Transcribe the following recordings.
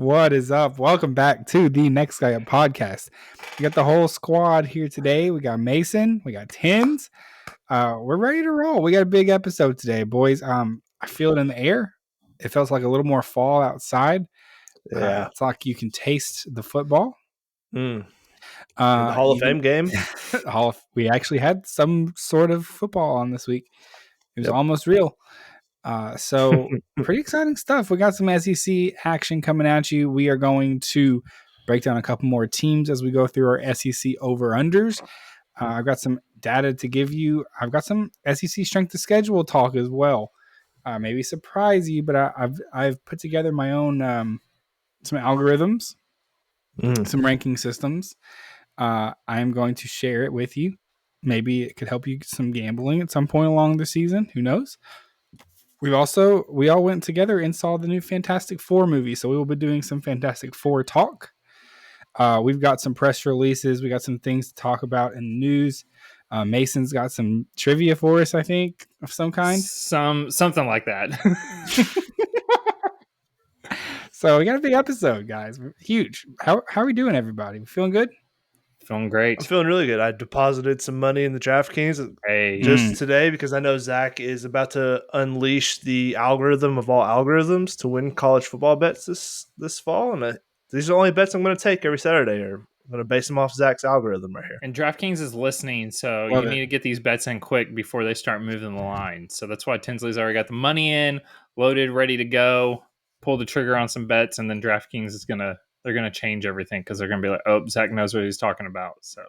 What is up? Welcome back to the Next Guy Up podcast. We got the whole squad here today. We got Mason, we got Tins. We're ready to roll. We got a big episode today, boys. I feel it in the air. It feels like a little more fall outside. Yeah, it's like you can taste the football. the Hall of Fame game. We actually had some sort of football on this week. It was almost real. So pretty exciting stuff. We got some SEC action coming at you. We are going to break down a couple more teams as we go through our SEC over-unders. I've got some data to give you. I've got some SEC strength of schedule talk as well. Maybe surprise you, but I've put together my own some algorithms, some ranking systems. I am going to share it with you. Maybe it could help you get some gambling at some point along the season. Who knows? We all went together and saw the new Fantastic Four movie, so we will be doing some Fantastic Four talk. We've got some press releases. We got some things to talk about in the news. Mason's got some trivia for us, I think, of some kind. Something like that. So we got a big episode, guys. Huge. How are we doing, everybody? We feeling good? Feeling great. I'm feeling really good. I deposited some money in the DraftKings just today because I know Zach is about to unleash the algorithm of all algorithms to win college football bets this fall. And these are the only bets I'm going to take every Saturday. I'm going to base them off Zach's algorithm right here. And DraftKings is listening, so you need to get these bets in quick before they start moving the line. So that's why Tinsley's already got the money in, loaded, ready to go. Pull the trigger on some bets, and then DraftKings is they're gonna change everything because they're gonna be like, oh, Zach knows what he's talking about. So,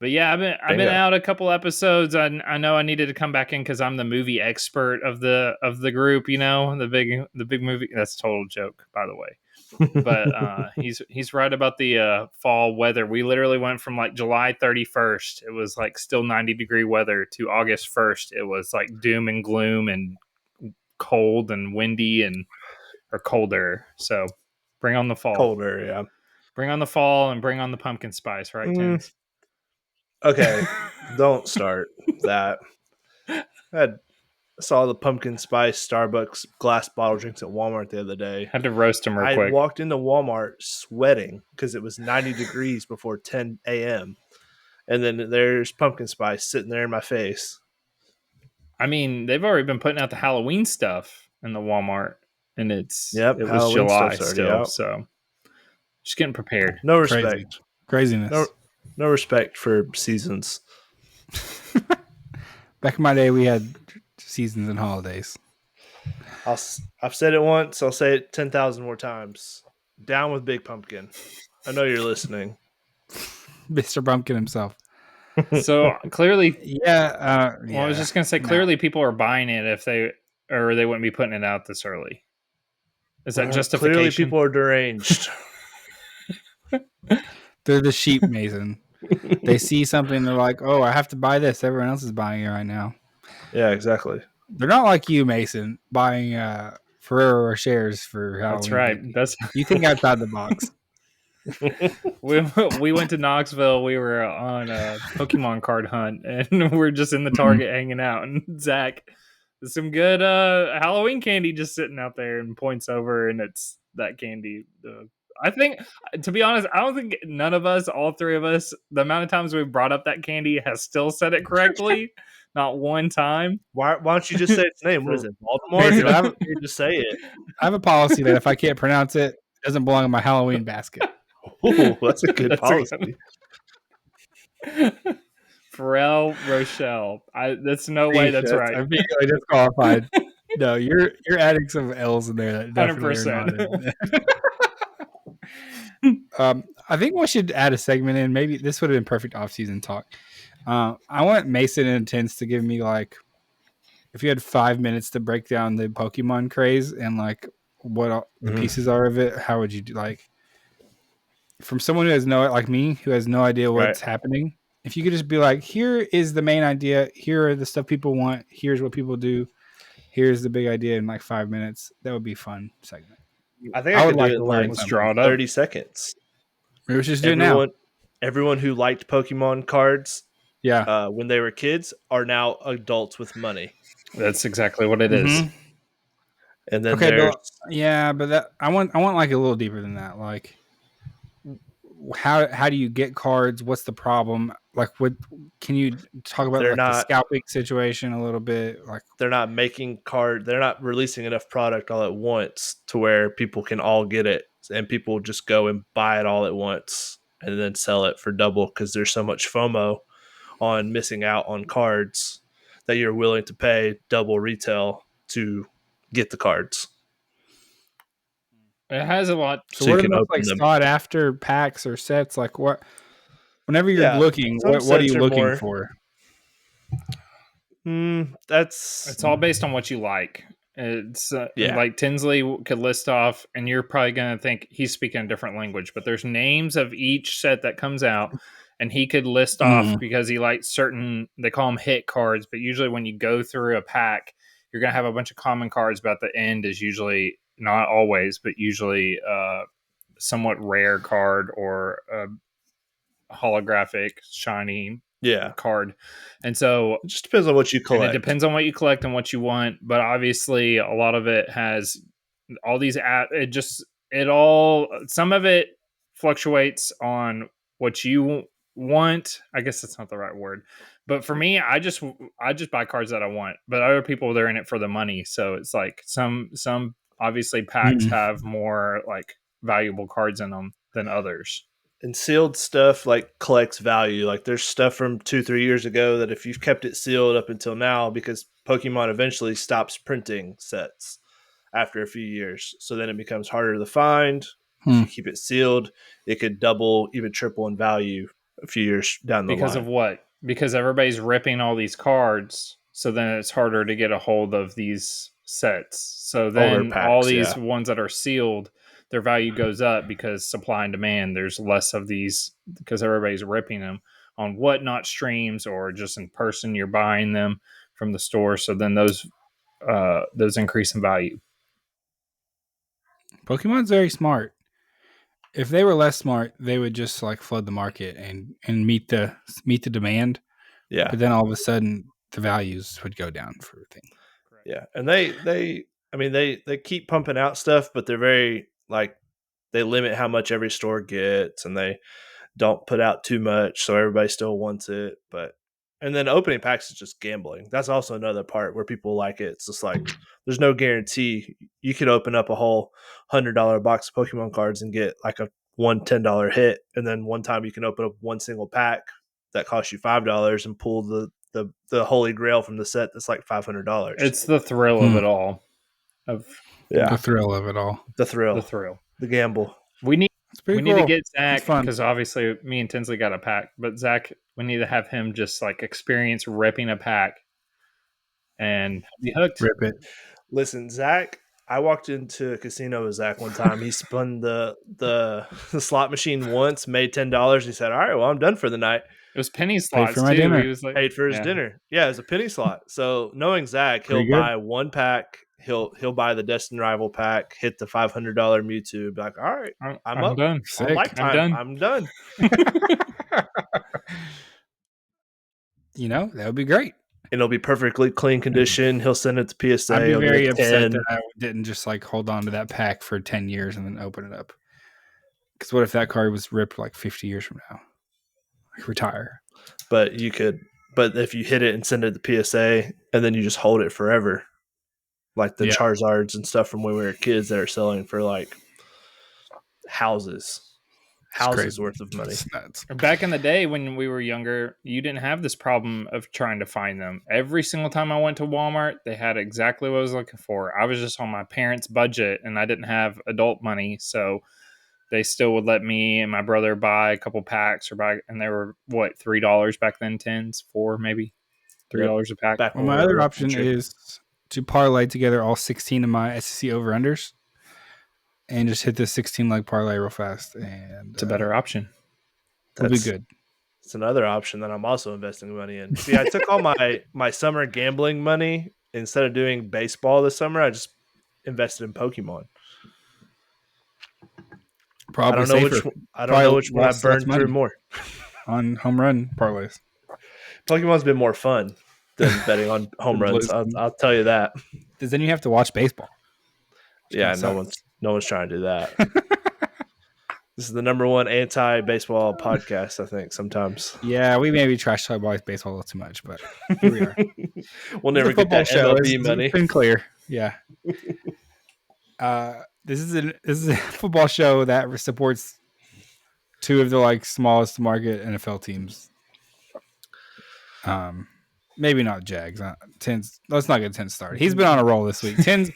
but yeah, I've been out a couple episodes. I know I needed to come back in because I'm the movie expert of the group. You know, the big movie. That's a total joke, by the way. But he's right about the fall weather. We literally went from like July 31st, it was like still 90-degree weather, to August 1st, it was like doom and gloom and cold and windy or colder. So bring on the fall. Colder, yeah. Bring on the fall and bring on the pumpkin spice, right, Tins? Okay, don't start that. I saw the pumpkin spice Starbucks glass bottle drinks at Walmart the other day. Had to roast them real quick. I walked into Walmart sweating because it was 90 degrees before 10 a.m. And then there's pumpkin spice sitting there in my face. I mean, they've already been putting out the Halloween stuff in the Walmart. And it was Halloween July still, so just getting prepared. No respect. Craziness. No respect for seasons. Back in my day, we had seasons and holidays. I've said it once. I'll say it 10,000 more times. Down with Big Pumpkin. I know you're listening. Mr. Pumpkin himself. So clearly, yeah. I was just gonna say, clearly people are buying it if they wouldn't be putting it out this early. Is that justification? Clearly people are deranged. They're the sheep, Mason. They see something, they're like, oh, I have to buy this. Everyone else is buying it right now. Yeah, exactly. They're not like you, Mason, buying Ferrero shares for Halloween. That's right. You think outside the box. We went to Knoxville. We were on a Pokemon card hunt, and we're just in the Target hanging out. And Zach, there's some good Halloween candy just sitting out there, and points over, and it's that candy. I think, to be honest, I don't think none of us, all three of us, the amount of times we brought up that candy has still said it correctly. Not one time. Why don't you just say its name? What is it? Baltimore? You just say it. I have a policy that if I can't pronounce it, it doesn't belong in my Halloween basket. Oh, that's a good policy. Pharrell Rochelle. That's no way that's right. I'm being disqualified. No, you're adding some L's in there. That 100%. I think we should add a segment in. Maybe this would have been perfect off-season talk. I want Mason and Tins to give me, like, if you had 5 minutes to break down the Pokemon craze and like what the pieces are of it, how would you do? Like, from someone who has like me, who has no idea what's happening, if you could just be like, here is the main idea, here are the stuff people want, here's what people do, here's the big idea in like 5 minutes, that would be a fun segment. I think I would like to learn 30 seconds. Maybe we should just do it now. Everyone who liked Pokemon cards when they were kids are now adults with money. That's exactly what it is. And then Okay, there's but that I want like a little deeper than that. Like, how do you get cards? What's the problem? Like, what can you talk about? they're Like the not scalping situation a little bit. Like, they're not they're not releasing enough product all at once to where people can all get it, and people just go and buy it all at once and then sell it for double because there's so much FOMO on missing out on cards that you're willing to pay double retail to get the cards. It has a lot. so what are the most like sought after packs or sets? Like, what? Whenever you're looking, some what are sets you are looking more for? It's all based on what you like. It's like Tinsley could list off, and you're probably going to think he's speaking a different language, but there's names of each set that comes out, and he could list off because he likes certain, they call them hit cards, but usually when you go through a pack, you're going to have a bunch of common cards, but at the end is usually, not always, but usually somewhat rare card or a holographic, shiny card. And so it just depends on what you collect. And it depends on what you collect and what you want, but obviously a lot of it has all these some of it fluctuates on what you want. I guess that's not the right word. But for me, I just buy cards that I want. But other people, they're in it for the money. So it's like some obviously packs have more like valuable cards in them than others. And sealed stuff like collects value. Like there's stuff from 2-3 years ago that if you've kept it sealed up until now, because Pokemon eventually stops printing sets after a few years, so then it becomes harder to find. If you keep it sealed, it could double, even triple in value a few years down the line. Because of what? Because everybody's ripping all these cards, so then it's harder to get a hold of these sets. So then packs, all these ones that are sealed, their value goes up because supply and demand. There's less of these because everybody's ripping them on Whatnot streams or just in person. You're buying them from the store, so then those increase in value. Pokemon's very smart. If they were less smart, they would just like flood the market and meet the demand. Yeah. But then all of a sudden the values would go down for things. Yeah. And they keep pumping out stuff, but they're very like they limit how much every store gets and they don't put out too much so everybody still wants it. And then opening packs is just gambling. That's also another part where people like it. It's just like there's no guarantee. You could open up a whole $100 box of Pokemon cards and get like a $10 hit, and then one time you can open up one single pack that costs you $5 and pull the holy grail from the set that's like $500. It's the thrill of it all. The thrill of it all. The thrill. The gamble. We need cool. to get Zach, because obviously me and Tinsley got a pack, but Zach, we need to have him just like experience ripping a pack and be hooked. Rip it. Listen, Zach, I walked into a casino with Zach one time. He spun the slot machine once, made $10. He said, "All right, well, I'm done for the night." It was penny slots paid for my dinner. He was like, paid for his dinner. Yeah, it was a penny slot. So knowing Zach, he'll buy one pack. He'll buy the Destined Rival pack, hit the $500 Mewtwo, be like, all right, I'm up. Done. Lifetime. I'm done. That would be great. And it'll be perfectly clean condition. He'll send it to PSA. I'd be very upset that I didn't just like hold on to that pack for 10 years and then open it up. Because what if that card was ripped like 50 years from now? Like retire. But if you hit it and send it to PSA and then you just hold it forever. Like the Charizards and stuff from when we were kids that are selling for like houses worth of money. Back in the day when we were younger, you didn't have this problem of trying to find them. Every single time I went to Walmart, they had exactly what I was looking for. I was just on my parents' budget and I didn't have adult money, so they still would let me and my brother buy a couple packs and they were what, $3 back then, 10s, 4 maybe $3 a pack. Well, my other option is to parlay together all 16 of my SEC over-unders and just hit the 16-leg parlay real fast. And it's a better option. That'll be good. It's another option that I'm also investing money in. See, I took all my summer gambling money. Instead of doing baseball this summer, I just invested in Pokemon. Probably I don't know which one I burned through more. On home run parlays. Pokemon's been more fun than betting on home runs. I'll tell you that. Because then you have to watch baseball. Yeah, no one's trying to do that. This is the number one anti-baseball podcast, I think, sometimes. Yeah, we maybe trash talk about baseball a little too much, but here we are. We'll never get that MLB money. It's been clear. Yeah. This is a football show that supports two of the smallest market NFL teams. Maybe not Jags. Tens. Let's not get 10 started. He's been on a roll this week. 10's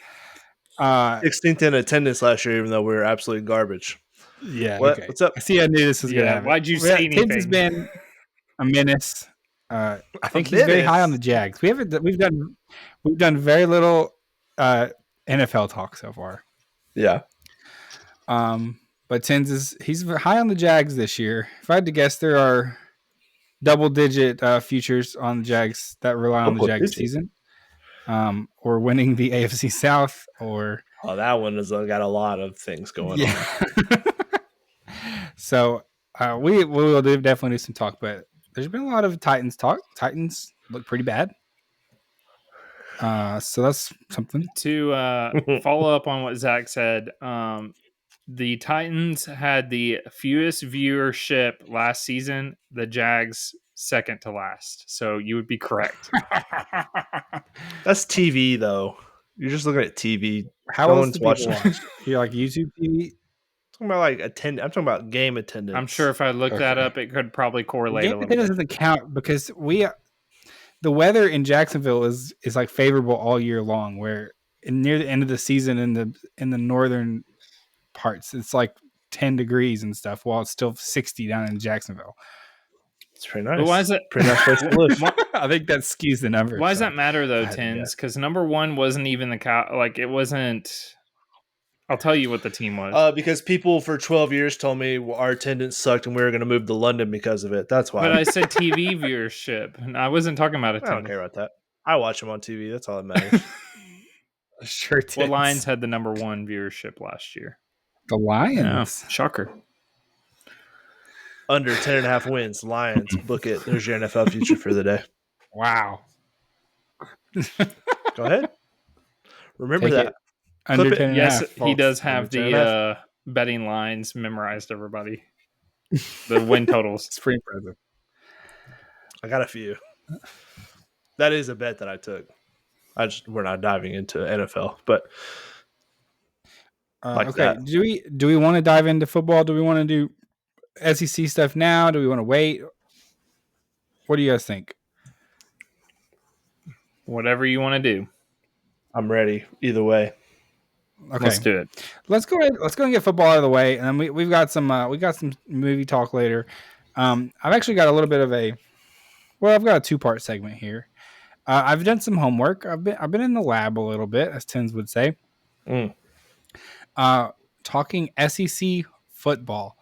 16th in attendance last year, even though we were absolute garbage. Yeah. Okay. What's up? I see. I knew this was gonna happen. Why'd you say anything? Tens has been a menace. I think he's very high on the Jags. We've done very little NFL talk so far. Yeah. But he's high on the Jags this year. If I had to guess, there are double-digit futures on the Jags that rely on the Jags season, or winning the AFC South, or that one has got a lot of things going on. So we will definitely do some talk, but there's been a lot of Titans talk. Titans look pretty bad. So that's something. To follow up on what Zach said, the Titans had the fewest viewership last season. The Jags second to last. So you would be correct. That's TV though. You're just looking at TV. How else do people watch? You're like YouTube TV. I'm talking about game attendance. I'm sure if I looked that up, it could probably correlate game a little bit. Doesn't count because the weather in Jacksonville is like favorable all year long. Where near the end of the season in the northern parts, it's like 10 degrees and stuff, while it's still 60 down in Jacksonville. It's pretty nice. But why is it pretty nice place to live? I think that skews the number. Why does that matter though, Tins? Because number one wasn't even it wasn't. I'll tell you what the team was. Because people for 12 years told me our attendance sucked and we were going to move to London because of it. That's why. But I said TV viewership, and I wasn't talking about attendance. I don't care about that. I watch them on TV. That's all that matters. Sure. Well, Lions had the number one viewership last year. The Lions? Yeah, shocker. Under 10.5 wins. Lions. Book it. There's your NFL future for the day. Wow. Go ahead. Remember that. Under 10 yes, he does have the betting lines memorized, everybody. The win totals. It's pretty impressive. I got a few. That is a bet that I took. We're not diving into NFL, but okay. That. Do we want to dive into football? Do we want to do SEC stuff now? Do we want to wait? What do you guys think? Whatever you want to do. I'm ready either way. Okay, let's do it. Let's go ahead and get football out of the way, and then we've got some movie talk later. I've actually got a little bit of I've got a 2-part segment here. I've done some homework. I've been in the lab a little bit, as Tins would say. Talking SEC football.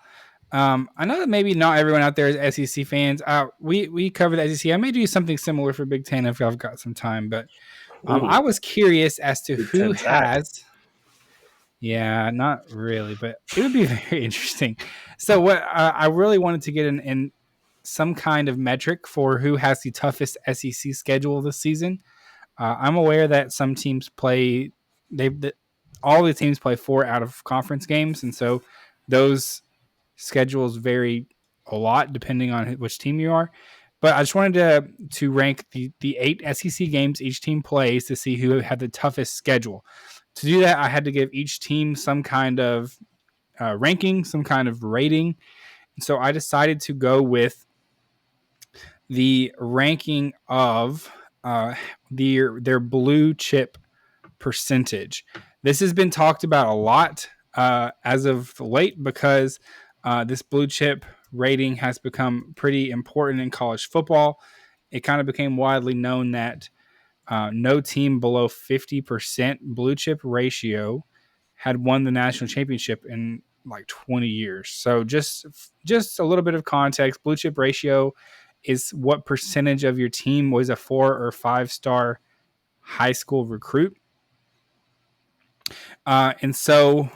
I know that maybe not everyone out there is SEC fans. We cover the SEC. I may do something similar for Big Ten if I've got some time, but I was curious as to who has. Yeah, not really, but it would be very interesting. So what I really wanted to get in some kind of metric for who has the toughest SEC schedule this season. I'm aware that some teams play all the teams play 4 out of conference games, and so those schedules vary a lot depending on which team you are. But I just wanted to rank the 8 SEC games each team plays to see who had the toughest schedule. To do that, I had to give each team some kind of ranking, some kind of rating. And so I decided to go with the ranking of their blue chip percentage. This has been talked about a lot as of late because this blue chip rating has become pretty important in college football. It kind of became widely known that no team below 50% blue chip ratio had won the national championship in like 20 years. So just a little bit of context. Blue chip ratio is what percentage of your team was a 4 or 5-star high school recruit. And so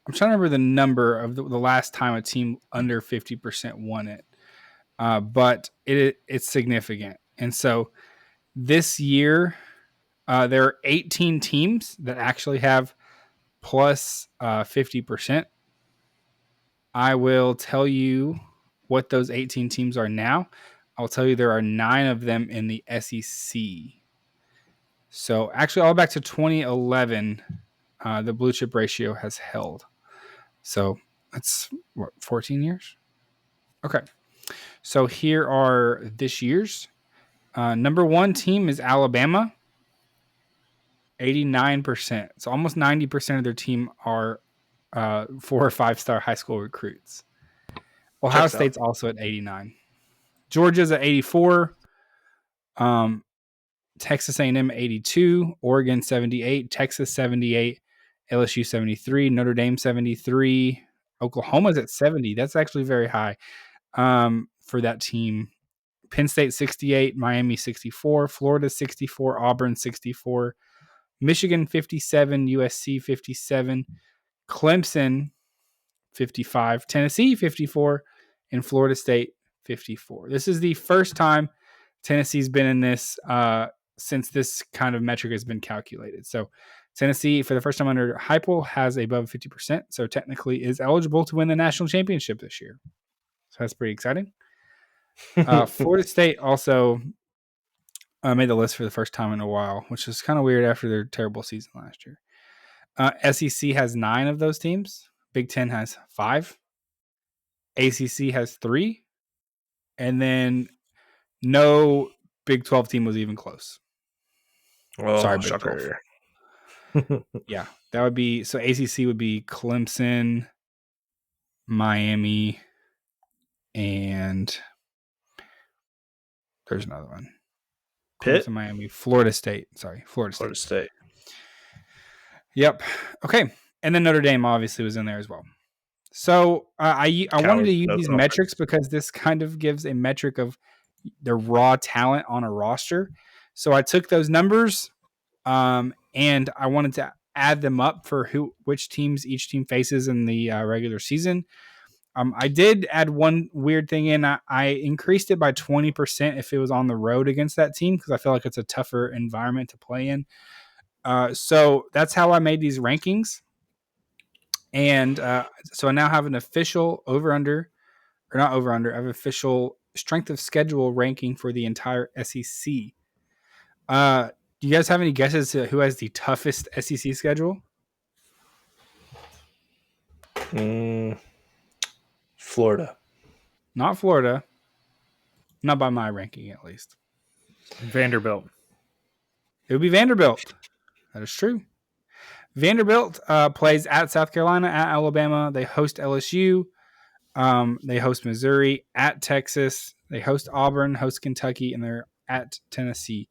I'm trying to remember the number of the last time a team under 50% won it. But it's significant. And so this year, there are 18 teams that actually have plus 50%. I will tell you what those 18 teams are now. I'll tell you there are 9 of them in the SEC. So actually, all back to 2011, the blue chip ratio has held. So that's 14 years? Okay. So here are this year's. Number 1 team is Alabama, 89%. So almost 90% of their team are 4 or 5-star high school recruits. Ohio State's also at 89. Georgia's at 84. Texas A&M 82, Oregon 78, Texas 78, LSU 73, Notre Dame 73, Oklahoma's at 70. That's actually very high for that team. Penn State 68, Miami 64, Florida 64, Auburn 64, Michigan 57, USC 57, Clemson 55, Tennessee 54, and Florida State 54. This is the first time Tennessee's been in this since this kind of metric has been calculated. So Tennessee, for the first time under Heupel, has above 50%. So technically is eligible to win the national championship this year. So that's pretty exciting. Florida State also made the list for the first time in a while, which is kind of weird after their terrible season last year. SEC has 9 of those teams. Big Ten has 5. ACC has 3. And then no Big 12 team was even close. Oh, sorry, Big 12. Yeah, that would be, so ACC would be Clemson, Miami, and there's another one. Pitt? Clemson, Miami, Florida State. Sorry, Florida State. Yep. Okay. And then Notre Dame obviously was in there as well. So I wanted to use these metrics because this kind of gives a metric of the raw talent on a roster. So I took those numbers and I wanted to add them up for which teams each team faces in the regular season. I did add one weird thing in. I increased it by 20% if it was on the road against that team because I feel like it's a tougher environment to play in. So that's how I made these rankings. And so I now have an official over-under, or not over-under, I have official strength of schedule ranking for the entire SEC. Do you guys have any guesses to who has the toughest SEC schedule? Florida. Not Florida. Not by my ranking, at least. Vanderbilt. It would be Vanderbilt. That is true. Vanderbilt plays at South Carolina, at Alabama. They host LSU. They host Missouri, at Texas. They host Auburn, host Kentucky, and they're at Tennessee.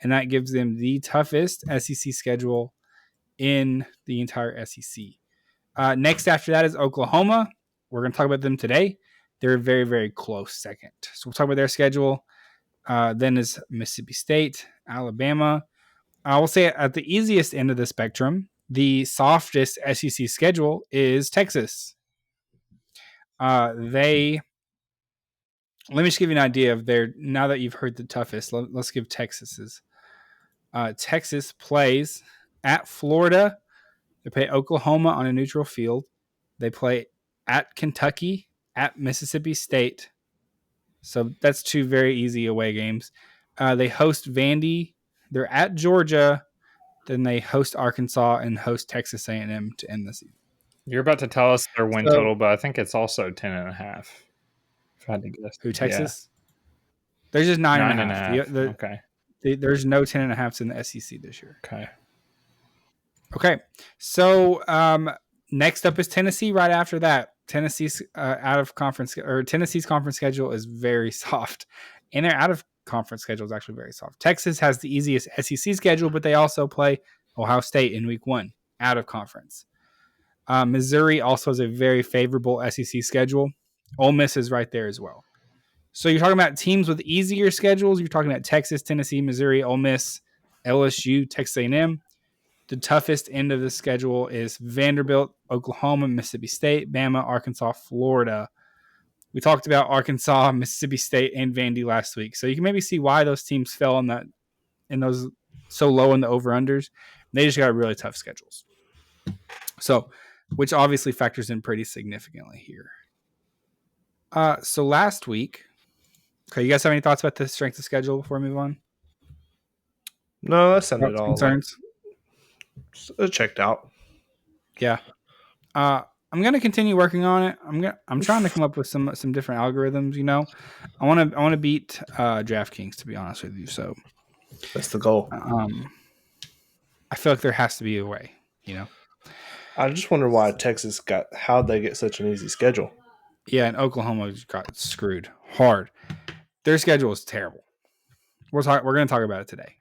And that gives them the toughest SEC schedule in the entire SEC. Next after that is Oklahoma. We're going to talk about them today. They're a very, very close second. So we'll talk about their schedule. Then is Mississippi State, Alabama. I will say at the easiest end of the spectrum, the softest SEC schedule is Texas. Let me just give you an idea of now that you've heard the toughest, let's give Texas's. Texas plays at Florida. They play Oklahoma on a neutral field. They play at Kentucky, at Mississippi State. So that's 2 very easy away games. They host Vandy. They're at Georgia. Then they host Arkansas and host Texas A&M to end the season. You're about to tell us their win total, but I think it's also 10.5. If I had to guess. Who, Texas? Yeah. There's just 9.5. Okay. There's no 10.5s in the SEC this year. Okay. So next up is Tennessee. Right after that, Tennessee's Tennessee's conference schedule is very soft, and their out of conference schedule is actually very soft. Texas has the easiest SEC schedule, but they also play Ohio State in week 1 out of conference. Missouri also has a very favorable SEC schedule. Ole Miss is right there as well. So you're talking about teams with easier schedules. You're talking about Texas, Tennessee, Missouri, Ole Miss, LSU, Texas A&M. The toughest end of the schedule is Vanderbilt, Oklahoma, Mississippi State, Bama, Arkansas, Florida. We talked about Arkansas, Mississippi State, and Vandy last week. So you can maybe see why those teams fell in those so low in the over-unders. They just got really tough schedules. So, which obviously factors in pretty significantly here. So last week, okay, you guys have any thoughts about the strength of schedule before we move on? No, that sounded Thoughts, all concerns? checked out. Yeah. I'm gonna continue working on it. I'm trying to come up with some different algorithms. You know, I want to beat DraftKings, to be honest with you. So that's the goal. I feel like there has to be a way. You know. I just wonder why Texas how'd they get such an easy schedule? Yeah, and Oklahoma got screwed hard. Their schedule is terrible. We're going to talk about it today.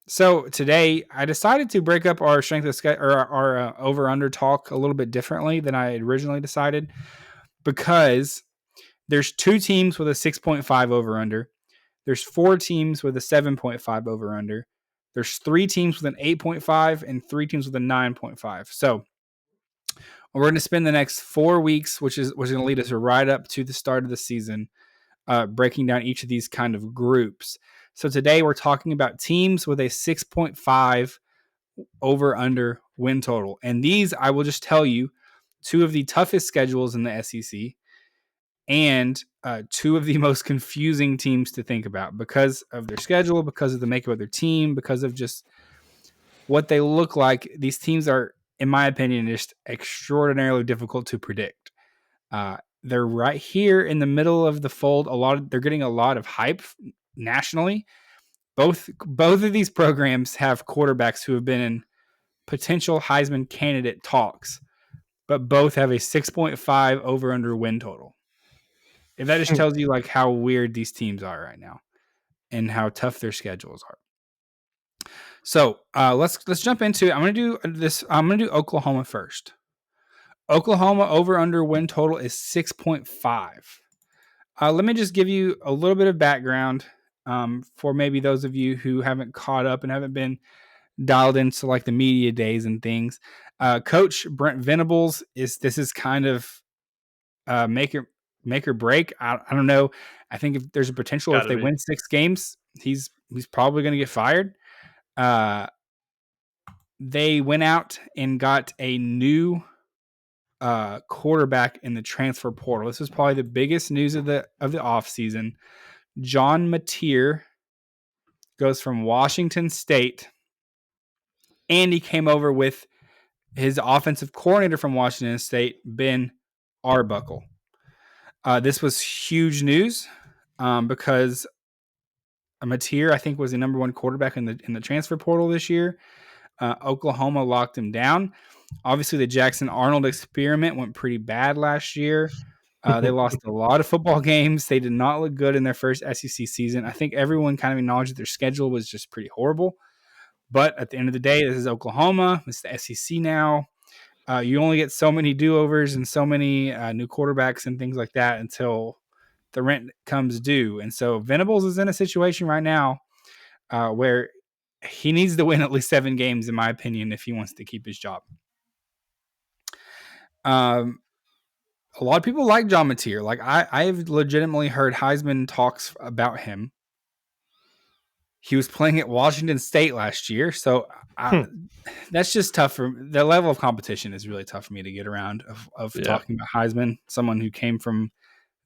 So today I decided to break up our strength of schedule or our over under talk a little bit differently than I had originally decided, because there's 2 teams with a 6.5 over under. There's 4 teams with a 7.5 over under. There's 3 teams with an 8.5 and 3 teams with a 9.5. So we're going to spend the next 4 weeks, which is going to lead us right up to the start of the season, breaking down each of these kind of groups. So today we're talking about teams with a 6.5 over under win total. And these, I will just tell you, 2 of the toughest schedules in the SEC and 2 of the most confusing teams to think about because of their schedule, because of the makeup of their team, because of just what they look like. These teams are, in my opinion, just extraordinarily difficult to predict. They're right here in the middle of the fold. They're getting a lot of hype nationally. Both of these programs have quarterbacks who have been in potential Heisman candidate talks, but both have a 6.5 over under win total. If that just tells you like how weird these teams are right now and how tough their schedules are. So let's jump into it. I'm gonna do Oklahoma first. Oklahoma over under win total is 6.5. Let me just give you a little bit of background for maybe those of you who haven't caught up and haven't been dialed into like the media days and things. Coach Brent Venables this is kind of make or break. I don't know. I think if there's a potential if they win 6 games, he's probably going to get fired. They went out and got a new quarterback in the transfer portal. This is probably the biggest news of the offseason. John Mateer goes from Washington State, and he came over with his offensive coordinator from Washington State, Ben Arbuckle. This was huge news because Mateer, I think, was the number 1 quarterback in the transfer portal this year. Oklahoma locked him down. Obviously, the Jackson Arnold experiment went pretty bad last year. They lost a lot of football games. They did not look good in their first SEC season. I think everyone kind of acknowledged that their schedule was just pretty horrible. But at the end of the day, this is Oklahoma. It's the SEC now. You only get so many do-overs and so many new quarterbacks and things like that until the rent comes due. And so Venables is in a situation right now where he needs to win at least 7 games, in my opinion, if he wants to keep his job. A lot of people like John Mateer. Like I've legitimately heard Heisman talks about him. He was playing at Washington State last year, so that's just tough. For the level of competition is really tough for me to get around of talking about Heisman, someone who came from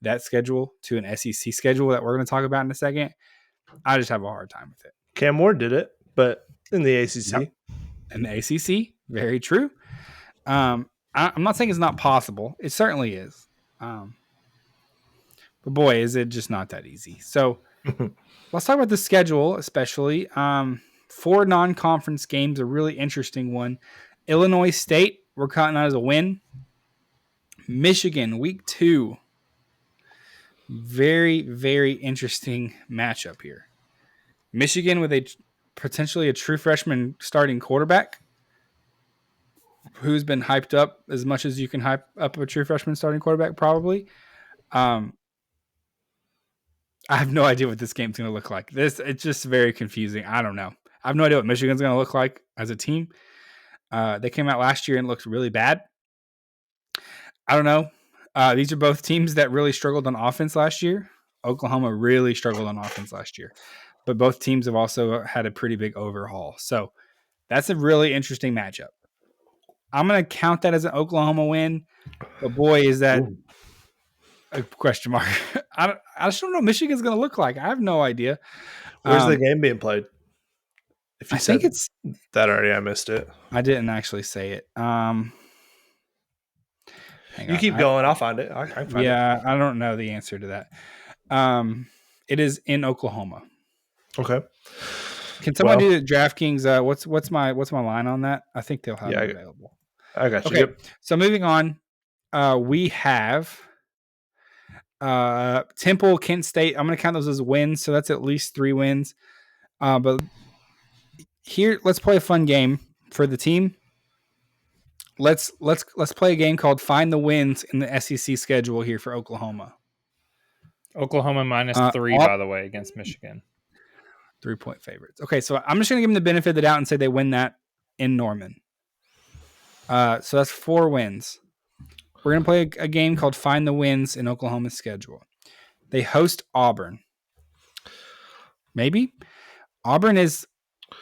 that schedule to an SEC schedule that we're going to talk about in a second. I just have a hard time with it. Cam Ward did it, but in the ACC. Yep. In the ACC, very true. I'm not saying it's not possible. It certainly is. But boy, is it just not that easy. So let's talk about the schedule, especially. 4 non-conference games, a really interesting one. Illinois State, we're counting that as a win. Michigan, week 2. Very, very interesting matchup here. Michigan with potentially a true freshman starting quarterback who's been hyped up as much as you can hype up a true freshman starting quarterback, probably. I have no idea what this game's going to look like. It's just very confusing. I don't know. I have no idea what Michigan's going to look like as a team. They came out last year and looked really bad. I don't know. These are both teams that really struggled on offense last year. Oklahoma really struggled on offense last year. But both teams have also had a pretty big overhaul. So that's a really interesting matchup. I'm going to count that as an Oklahoma win. But boy, is that a question mark. I just don't know what Michigan's going to look like. I have no idea. Where's the game being played? If you said it's that already, I missed it. I didn't actually say it. You keep going. I'll find it. I can find it. Yeah, I don't know the answer to that. It is in Oklahoma. Okay. Can somebody do the DraftKings? What's my line on that? I think they'll have it available. I got you. Okay. Yep. So moving on, we have Temple, Kent State. I'm going to count those as wins, so that's at least 3 wins. But here, let's play a fun game for the team. Let's play a game called Find the Wins in the SEC schedule here for Oklahoma. Oklahoma -3, by the way, against Michigan. 3-point favorites. Okay, so I'm just going to give them the benefit of the doubt and say they win that in Norman. So that's 4 wins. We're going to play a game called Find the Wins in Oklahoma's schedule. They host Auburn. Maybe. Auburn is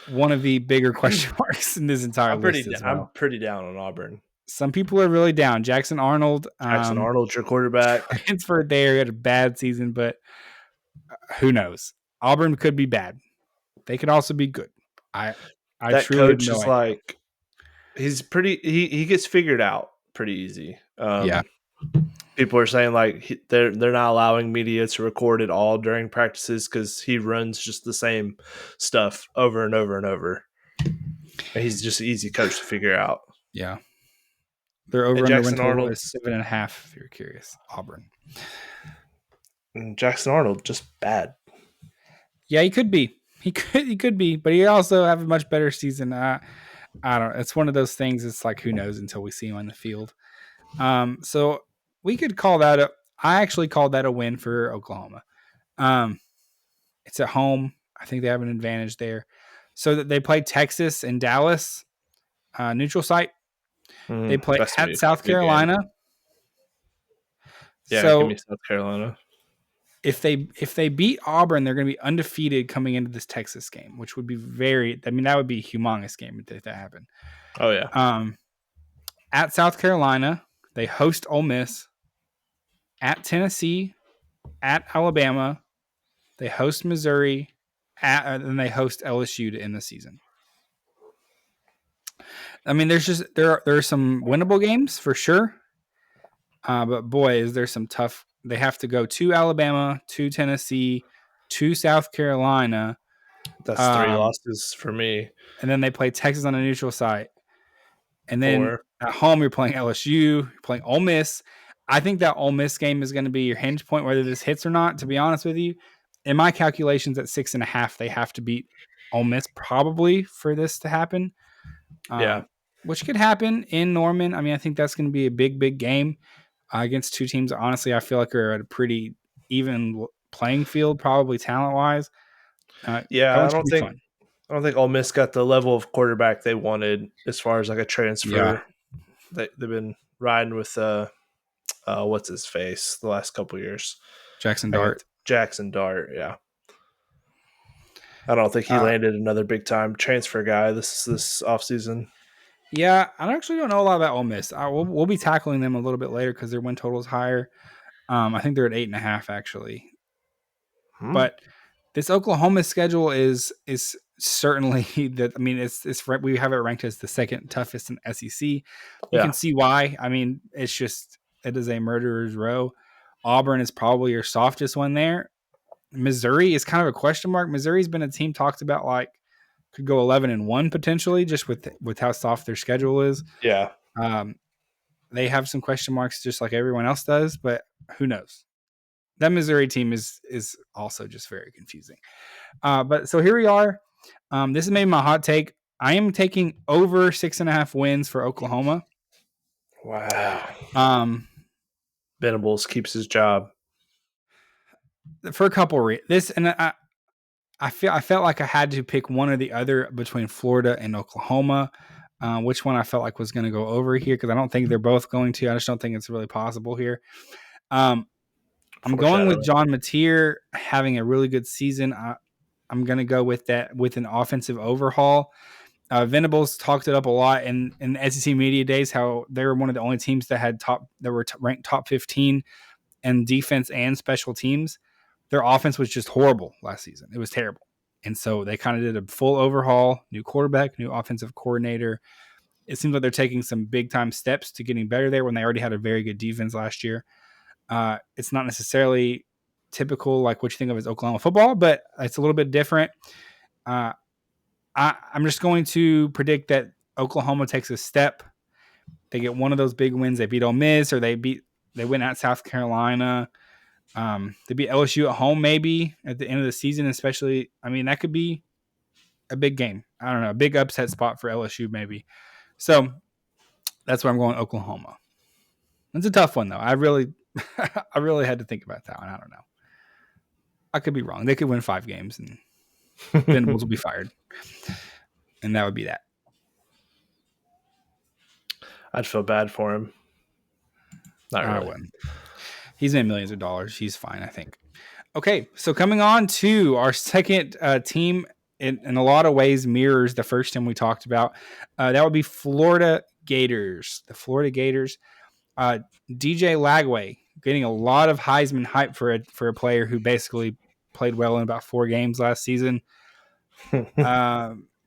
one of the bigger question marks in this entire list as well. I'm pretty down on Auburn. Some people are really down. Jackson Arnold. Your quarterback. Transferred there. He had a bad season, but who knows? Auburn could be bad. They could also be good. I that truly coach is like, he's pretty. He gets figured out pretty easy. Yeah. People are saying like they're not allowing media to record it all during practices because he runs just the same stuff over and over and over. And he's just an easy coach to figure out. Yeah. They're over under win total is 7.5. If you're curious, Auburn. And Jackson Arnold just bad. Yeah, he could be. He could be, but he also have a much better season. I don't know. It's one of those things. It's like who knows until we see him on the field. So we could call that I actually called that a win for Oklahoma. It's at home. I think they have an advantage there. So that they play Texas and Dallas, neutral site. They play at South Carolina. Yeah, so, give me South Carolina. If they beat Auburn, they're going to be undefeated coming into this Texas game, which would be that would be a humongous game if that happened. Oh yeah. At South Carolina, they host Ole Miss. At Tennessee, at Alabama, they host Missouri, and they host LSU to end the season. I mean, there are some winnable games for sure, but boy, is there some tough. They have to go to Alabama, to Tennessee, to South Carolina. That's 3 losses for me. And then they play Texas on a neutral site. And then at home, you're playing LSU, you're playing Ole Miss. I think that Ole Miss game is going to be your hinge point, whether this hits or not, to be honest with you. In my calculations, at 6.5, they have to beat Ole Miss probably for this to happen. Which could happen in Norman. I mean, I think that's going to be a big, big game against 2 teams. Honestly, I feel like are at a pretty even playing field, probably talent-wise. I don't think Ole Miss got the level of quarterback they wanted as far as like a transfer. Yeah. They've been riding with what's his face the last couple of years. Jackson Dart, yeah. I don't think he landed another big time transfer guy this offseason. Yeah, I actually don't know a lot about Ole Miss. We'll be tackling them a little bit later because their win total is higher. I think they're at 8.5 actually. But this Oklahoma schedule is certainly that. I mean, it's we have it ranked as the second toughest in SEC. You can see why. I mean, it is a murderer's row. Auburn is probably your softest one there. Missouri is kind of a question mark. Missouri's been a team talked about like could go 11-1 potentially just with how soft their schedule is. Yeah. They have some question marks just like everyone else does, but who knows? That Missouri team is also just very confusing. But so here we are. This is maybe my hot take. I am taking over 6.5 wins for Oklahoma. Wow. Venables keeps his job for a couple reasons. I felt like I had to pick one or the other between Florida and Oklahoma. Which one I felt like was going to go over here because I don't think they're both going to. I just don't think it's really possible here. I'm going with John Mateer having a really good season. I'm going to go with that with an offensive overhaul. Venables talked it up a lot in the SEC media days, how they were one of the only teams that were ranked top 15 in defense and special teams. Their offense was just horrible last season. It was terrible. And so they kind of did a full overhaul, new quarterback, new offensive coordinator. It seems like they're taking some big time steps to getting better there when they already had a very good defense last year. It's not necessarily typical like what you think of as Oklahoma football, but it's a little bit different. I'm just going to predict that Oklahoma takes a step. They get one of those big wins. They beat Ole Miss, or they win at South Carolina. They beat LSU at home maybe at the end of the season, especially. I mean, that could be a big game. I don't know, a big upset spot for LSU maybe. So that's why I'm going Oklahoma. It's a tough one though. I really had to think about that one. I don't know. I could be wrong. They could win 5 games and Venables will be fired. And that would be that. I'd feel bad for him. Not really. He's made millions of dollars. He's fine, I think. Okay, so coming on to our second team, in a lot of ways mirrors the first team we talked about. That would be Florida Gators. The Florida Gators. DJ Lagway getting a lot of Heisman hype for a player who basically played well in about 4 games last season,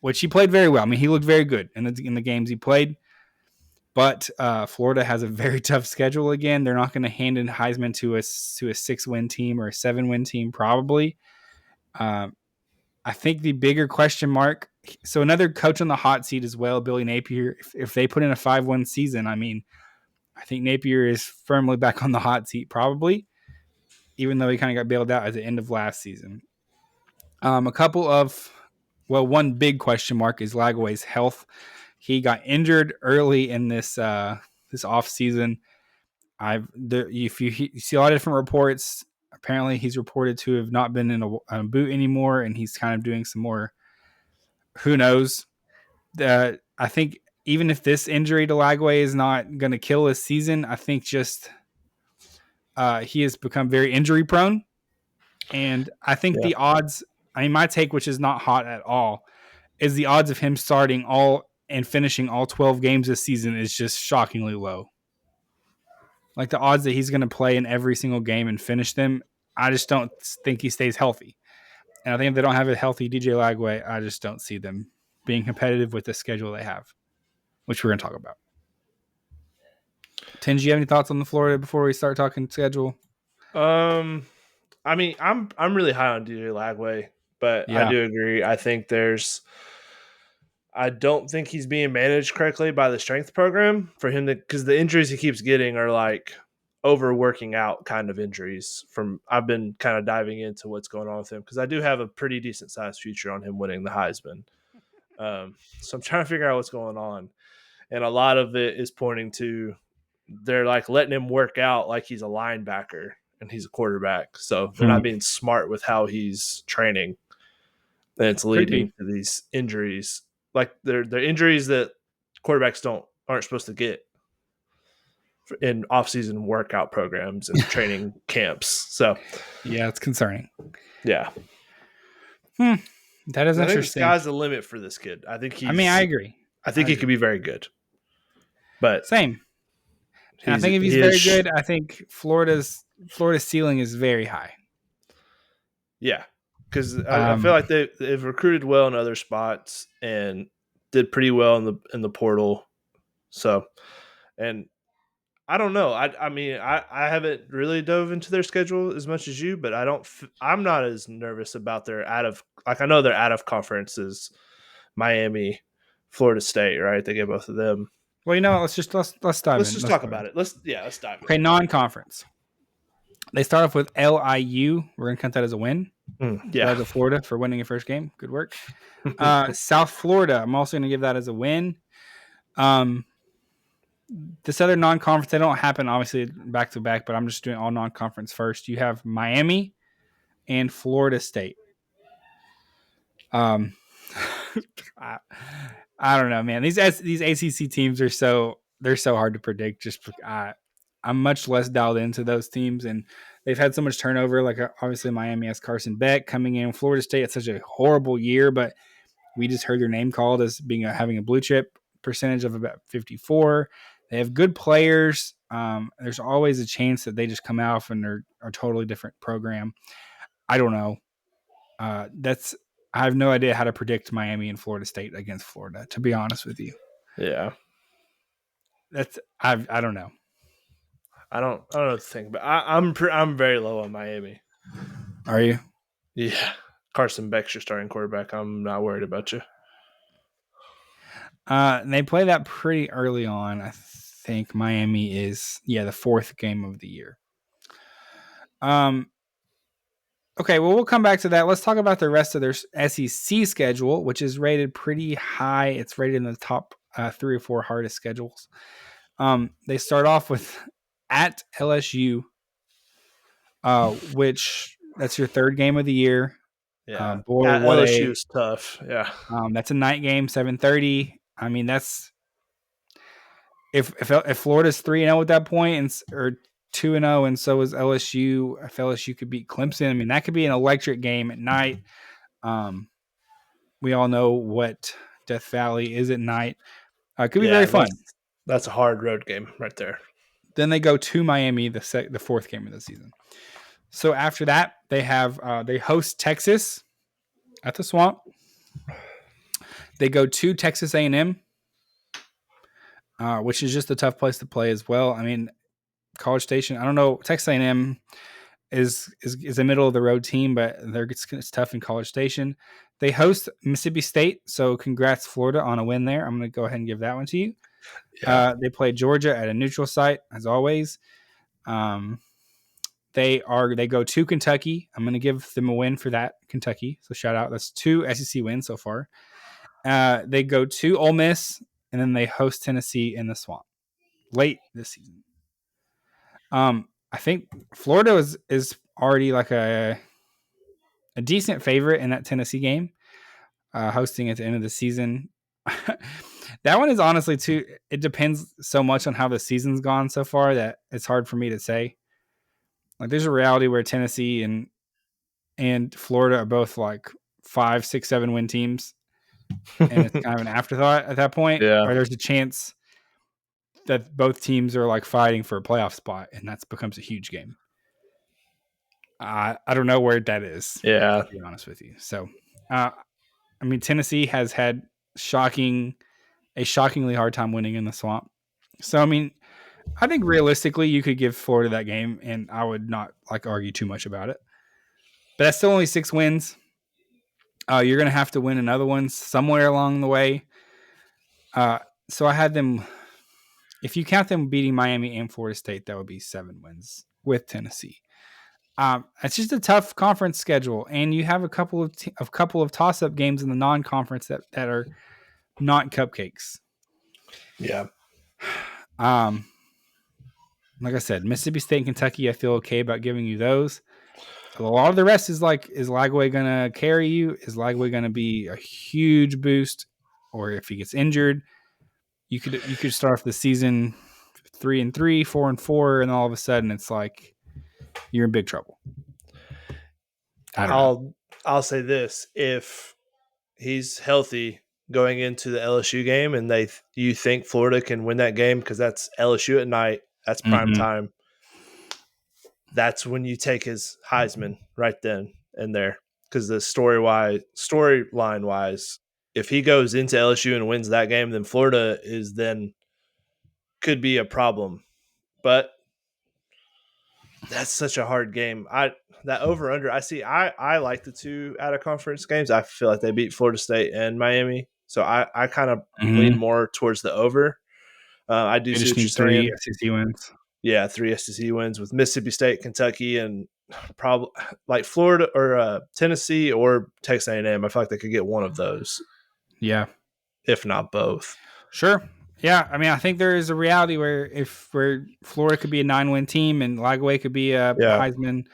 which he played very well. I mean, he looked very good in the games he played. But Florida has a very tough schedule again. They're not going to hand in Heisman to a 6-win team or a 7-win team, probably. I think the bigger question mark. So another coach on the hot seat as well, Billy Napier. If they put in a 5-win season, I mean, I think Napier is firmly back on the hot seat, probably, even though he kind of got bailed out at the end of last season. One big question mark is Lagway's health. He got injured early in this off season. If you see a lot of different reports, apparently he's reported to have not been in a boot anymore, and he's kind of doing some more. Who knows? I think even if this injury to Lagway is not going to kill his season, I think just he has become very injury prone, and I think the odds. I mean, my take, which is not hot at all, is the odds of him starting all and finishing all 12 games this season is just shockingly low. Like the odds that he's going to play in every single game and finish them, I just don't think he stays healthy. And I think if they don't have a healthy DJ Lagway, I just don't see them being competitive with the schedule they have, which we're going to talk about. Tin, do you have any thoughts on the Florida before we start talking schedule? I mean, I'm really high on DJ Lagway, but I do agree. I don't think he's being managed correctly by the strength program for him because the injuries he keeps getting are like overworking out kind of injuries. I've been kind of diving into what's going on with him because I do have a pretty decent sized future on him winning the Heisman. So I'm trying to figure out what's going on. And a lot of it is pointing to they're like letting him work out like he's a linebacker and he's a quarterback. So they're not being smart with how he's training. And it's leading to these injuries. Like they're injuries that quarterbacks aren't supposed to get in off-season workout programs and training camps. So yeah, it's concerning. Yeah. That is interesting. I think the sky's the limit for this kid. I I agree. I think he could be very good. But same. I think if he's very good, I think Florida's ceiling is very high. Yeah. Because I feel like they've recruited well in other spots and did pretty well in the portal. So, and I don't know. I mean, I haven't really dove into their schedule as much as you, but I'm not as nervous about I know they're out of conferences, Miami, Florida State, right? They get both of them. Well, let's dive in. Let's talk about it. Let's dive in. Okay, non-conference. They start off with LIU. We're going to count that as a win. Yeah. To Florida for winning your first game. Good work. South Florida. I'm also going to give that as a win. This other non-conference, they don't happen obviously back to back, but I'm just doing all non-conference first. You have Miami and Florida State. I don't know, man. These ACC teams are so hard to predict. Just I'm much less dialed into those teams, and they've had so much turnover. Like obviously Miami has Carson Beck coming in. Florida State had such a horrible year, but We just heard their name called as being having a blue chip percentage of about 54. They have good players. There's always a chance that they just come out and they're a totally different program. I don't know. I have no idea how to predict Miami and Florida State against Florida, to be honest with you. Yeah. I don't know. I don't know what to think, but I'm very low on Miami. Are you? Yeah. Carson Beck's your starting quarterback. I'm not worried about you. They play that pretty early on. I think Miami is the fourth game of the year. Okay, well, we'll come back to that. Let's talk about the rest of their SEC schedule, which is rated pretty high. It's rated in the top 3 or 4 hardest schedules. They start off with at LSU, which that's your third game of the year. Yeah, boy, LSU is tough. Yeah, that's a night game, 7:30. I mean, that's if Florida's 3-0 at that point, or 2-0, and so is LSU. If LSU could beat Clemson, I mean, that could be an electric game at night. We all know what Death Valley is at night. It could be very fun. That's a hard road game right there. Then they go to Miami, the fourth game of the season. So after that, they have they host Texas at the Swamp. They go to Texas A&M, which is just a tough place to play as well. I mean, College Station, I don't know. Texas A&M is a middle of the road team, but it's tough in College Station. They host Mississippi State, so congrats Florida on a win there. I'm going to go ahead and give that one to you. Yeah. They play Georgia at a neutral site as always. They go to Kentucky. I'm going to give them a win for that, Kentucky. So shout out. That's 2 SEC wins so far. They go to Ole Miss, and then they host Tennessee in the Swamp late this season. I think Florida is already like a decent favorite in that Tennessee game, hosting at the end of the season. That one is honestly too. It depends so much on how the season's gone so far that it's hard for me to say. Like, there's a reality where Tennessee and Florida are both like 5, 6, 7 win teams, and it's kind of an afterthought at that point. Yeah. Or there's a chance that both teams are like fighting for a playoff spot, and that becomes a huge game. I don't know where that is. Yeah, to be honest with you. So, I mean, Tennessee has had a shockingly hard time winning in the Swamp. So, I mean, I think realistically you could give Florida that game, and I would not argue too much about it. But that's still only 6 wins. You're going to have to win another one somewhere along the way. So I had them, if you count them beating Miami and Florida State, that would be 7 wins with Tennessee. It's just a tough conference schedule, and you have a couple of toss-up games in the non-conference that are not cupcakes. Yeah. Like I said, Mississippi State and Kentucky, I feel okay about giving you those. A lot of the rest is is Lagway going to carry you? Is Lagway going to be a huge boost? Or if he gets injured, you could start off the season 3-3, 4-4, and all of a sudden it's like you're in big trouble. I'll say this: if he's healthy going into the LSU game, and you think Florida can win that game because that's LSU at night, that's prime time. That's when you take his Heisman right then and there, because the storyline wise, if he goes into LSU and wins that game, then Florida could be a problem. But that's such a hard game. That over under, I like the 2 out of conference games. I feel like they beat Florida State and Miami, so I kind of lean more towards the over. I do see what you're saying. 3 SEC wins. Yeah, 3 SEC wins with Mississippi State, Kentucky, and probably like Florida or Tennessee or Texas A&M. I feel like they could get one of those. Yeah, if not both. Sure. Yeah, I mean, I think there is a reality where Florida could be a 9-win team and Lagway could be a Heisman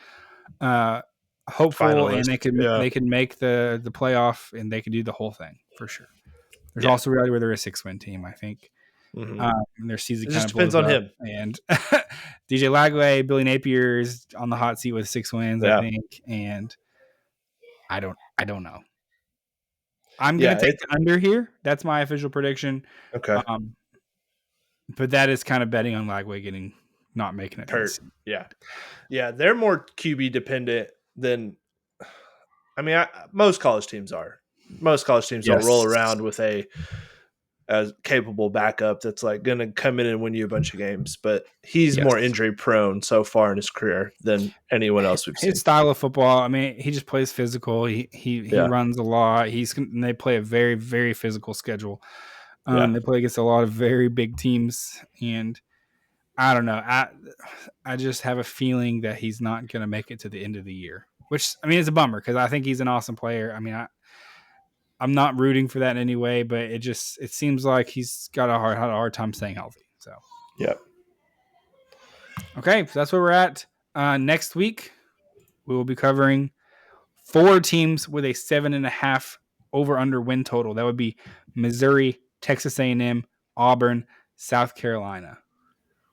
hopeful, finalist. And they could make the playoff, and they could do the whole thing for sure. There's also a reality where they're a 6-win team, I think. Their season kind of depends on him. And DJ Lagway, Billy Napier is on the hot seat with 6 wins, I think. And I don't know. I'm going to take the under here. That's my official prediction. Okay. But that is kind of betting on Lagway not making it hurt. Yeah. They're more QB dependent than. I mean, most college teams are. Most college teams don't roll around with a capable backup that's like going to come in and win you a bunch of games. But he's more injury prone so far in his career than anyone else we've seen. His style of football, I mean, he just plays physical. He runs a lot. And they play a very, very physical schedule. They play against a lot of very big teams, and I don't know. I just have a feeling that he's not going to make it to the end of the year, which, I mean, it's a bummer because I think he's an awesome player. I mean, I'm not rooting for that in any way, but it seems like he's got a hard time staying healthy. So, okay, so that's where we're at. Next week, we will be covering 4 teams with a 7.5 over/under win total. That would be Missouri, Texas A&M, Auburn, South Carolina.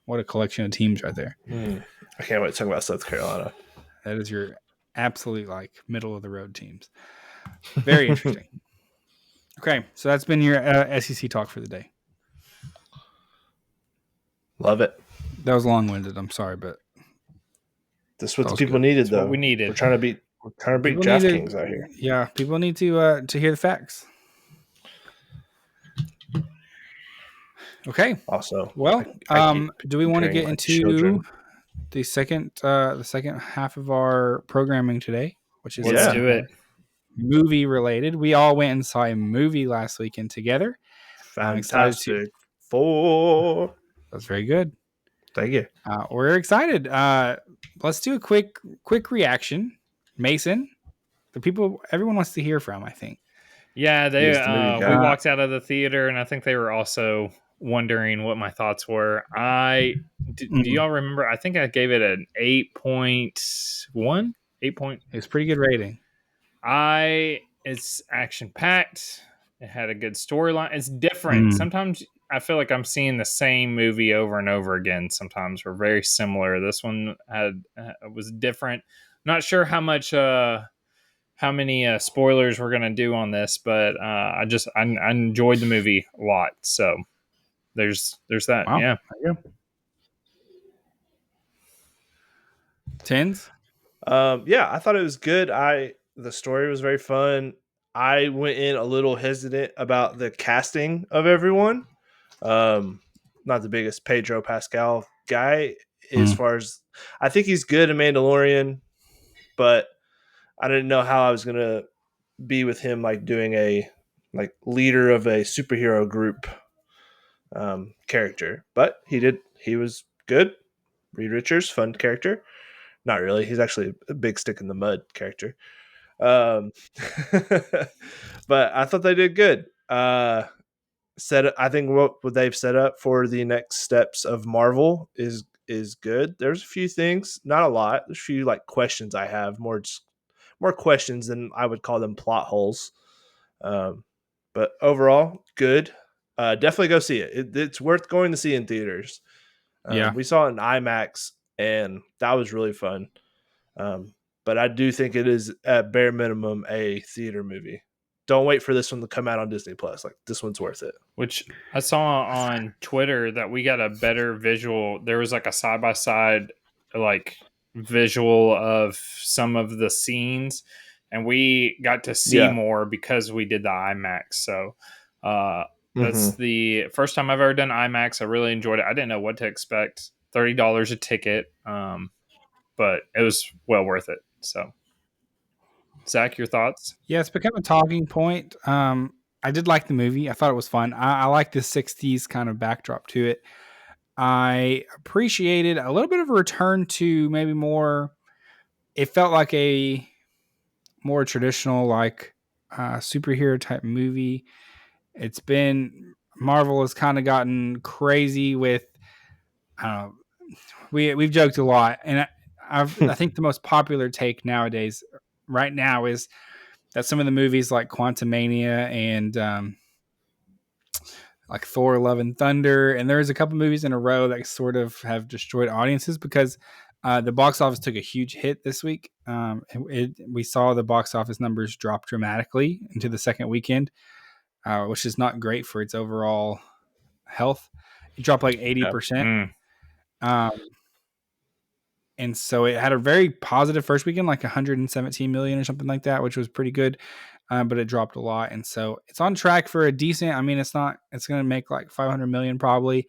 What a collection of teams right there. I can't wait to talk about South Carolina. That is your absolute middle of the road teams. Very interesting. Okay, so that's been your SEC talk for the day. Love it. That was long-winded. I'm sorry, but this is what the people needed, though. What we needed. We're trying to beat DraftKings out here. Yeah, people need to hear the facts. Okay. Also, well, do we want to get into the second half of our programming today, which is let's do it. Movie related? We all went and saw a movie last weekend together. Fantastic Four. That's very good. Thank you. We're excited. Let's do a quick reaction. Mason, everyone wants to hear from, I think. Yeah, we walked out of the theater, and I think they were also wondering what my thoughts were. Do y'all remember? I think I gave it an 8.1. 8 point. It's a pretty good rating. It's action packed. It had a good storyline. It's different. Sometimes I feel like I'm seeing the same movie over and over again. Sometimes we're very similar. This one was different. Not sure how many spoilers we're gonna do on this, but I enjoyed the movie a lot. So there's that. Wow. Yeah. Tens. I thought it was good. The story was very fun. I went in a little hesitant about the casting of everyone. Not the biggest Pedro Pascal guy as far as I think he's good in Mandalorian, but I didn't know how I was gonna be with him doing a leader of a superhero group character. But he was good. Reed Richards, fun character. Not really. He's actually a big stick in the mud character. But I thought they did good. I think what they've set up for the next steps of Marvel is good. There's a few things, not a lot. There's a few questions I have, more questions than I would call them plot holes. But overall, good. Definitely go see it. It's worth going to see in theaters. We saw it in IMAX, and that was really fun. But I do think it is at bare minimum a theater movie. Don't wait for this one to come out on Disney Plus. This one's worth it. Which I saw on Twitter that we got a better visual. There was a side-by-side visual of some of the scenes, and we got to see more because we did the IMAX. So that's the first time I've ever done IMAX. I really enjoyed it. I didn't know what to expect. $30 a ticket, but it was well worth it. So, Zach, your thoughts? Yeah, it's become a talking point. I did like the movie. I thought it was fun. I like the 60s kind of backdrop to it. I appreciated a little bit of a return to maybe more. It felt like a more traditional, superhero type movie. It's been Marvel has kind of gotten crazy with. We've joked a lot, and I think the most popular take nowadays, right now, is that some of the movies like Quantumania and Thor: Love and Thunder, and there's a couple movies in a row that sort of have destroyed audiences because The box office took a huge hit this week. We saw the box office numbers drop dramatically into the second weekend, which is not great for its overall health. It dropped like 80%. And so it had a very positive first weekend, like 117 million or something like that, which was pretty good. But it dropped a lot. And so it's on track for a decent, I mean, it's going to make like 500 million probably.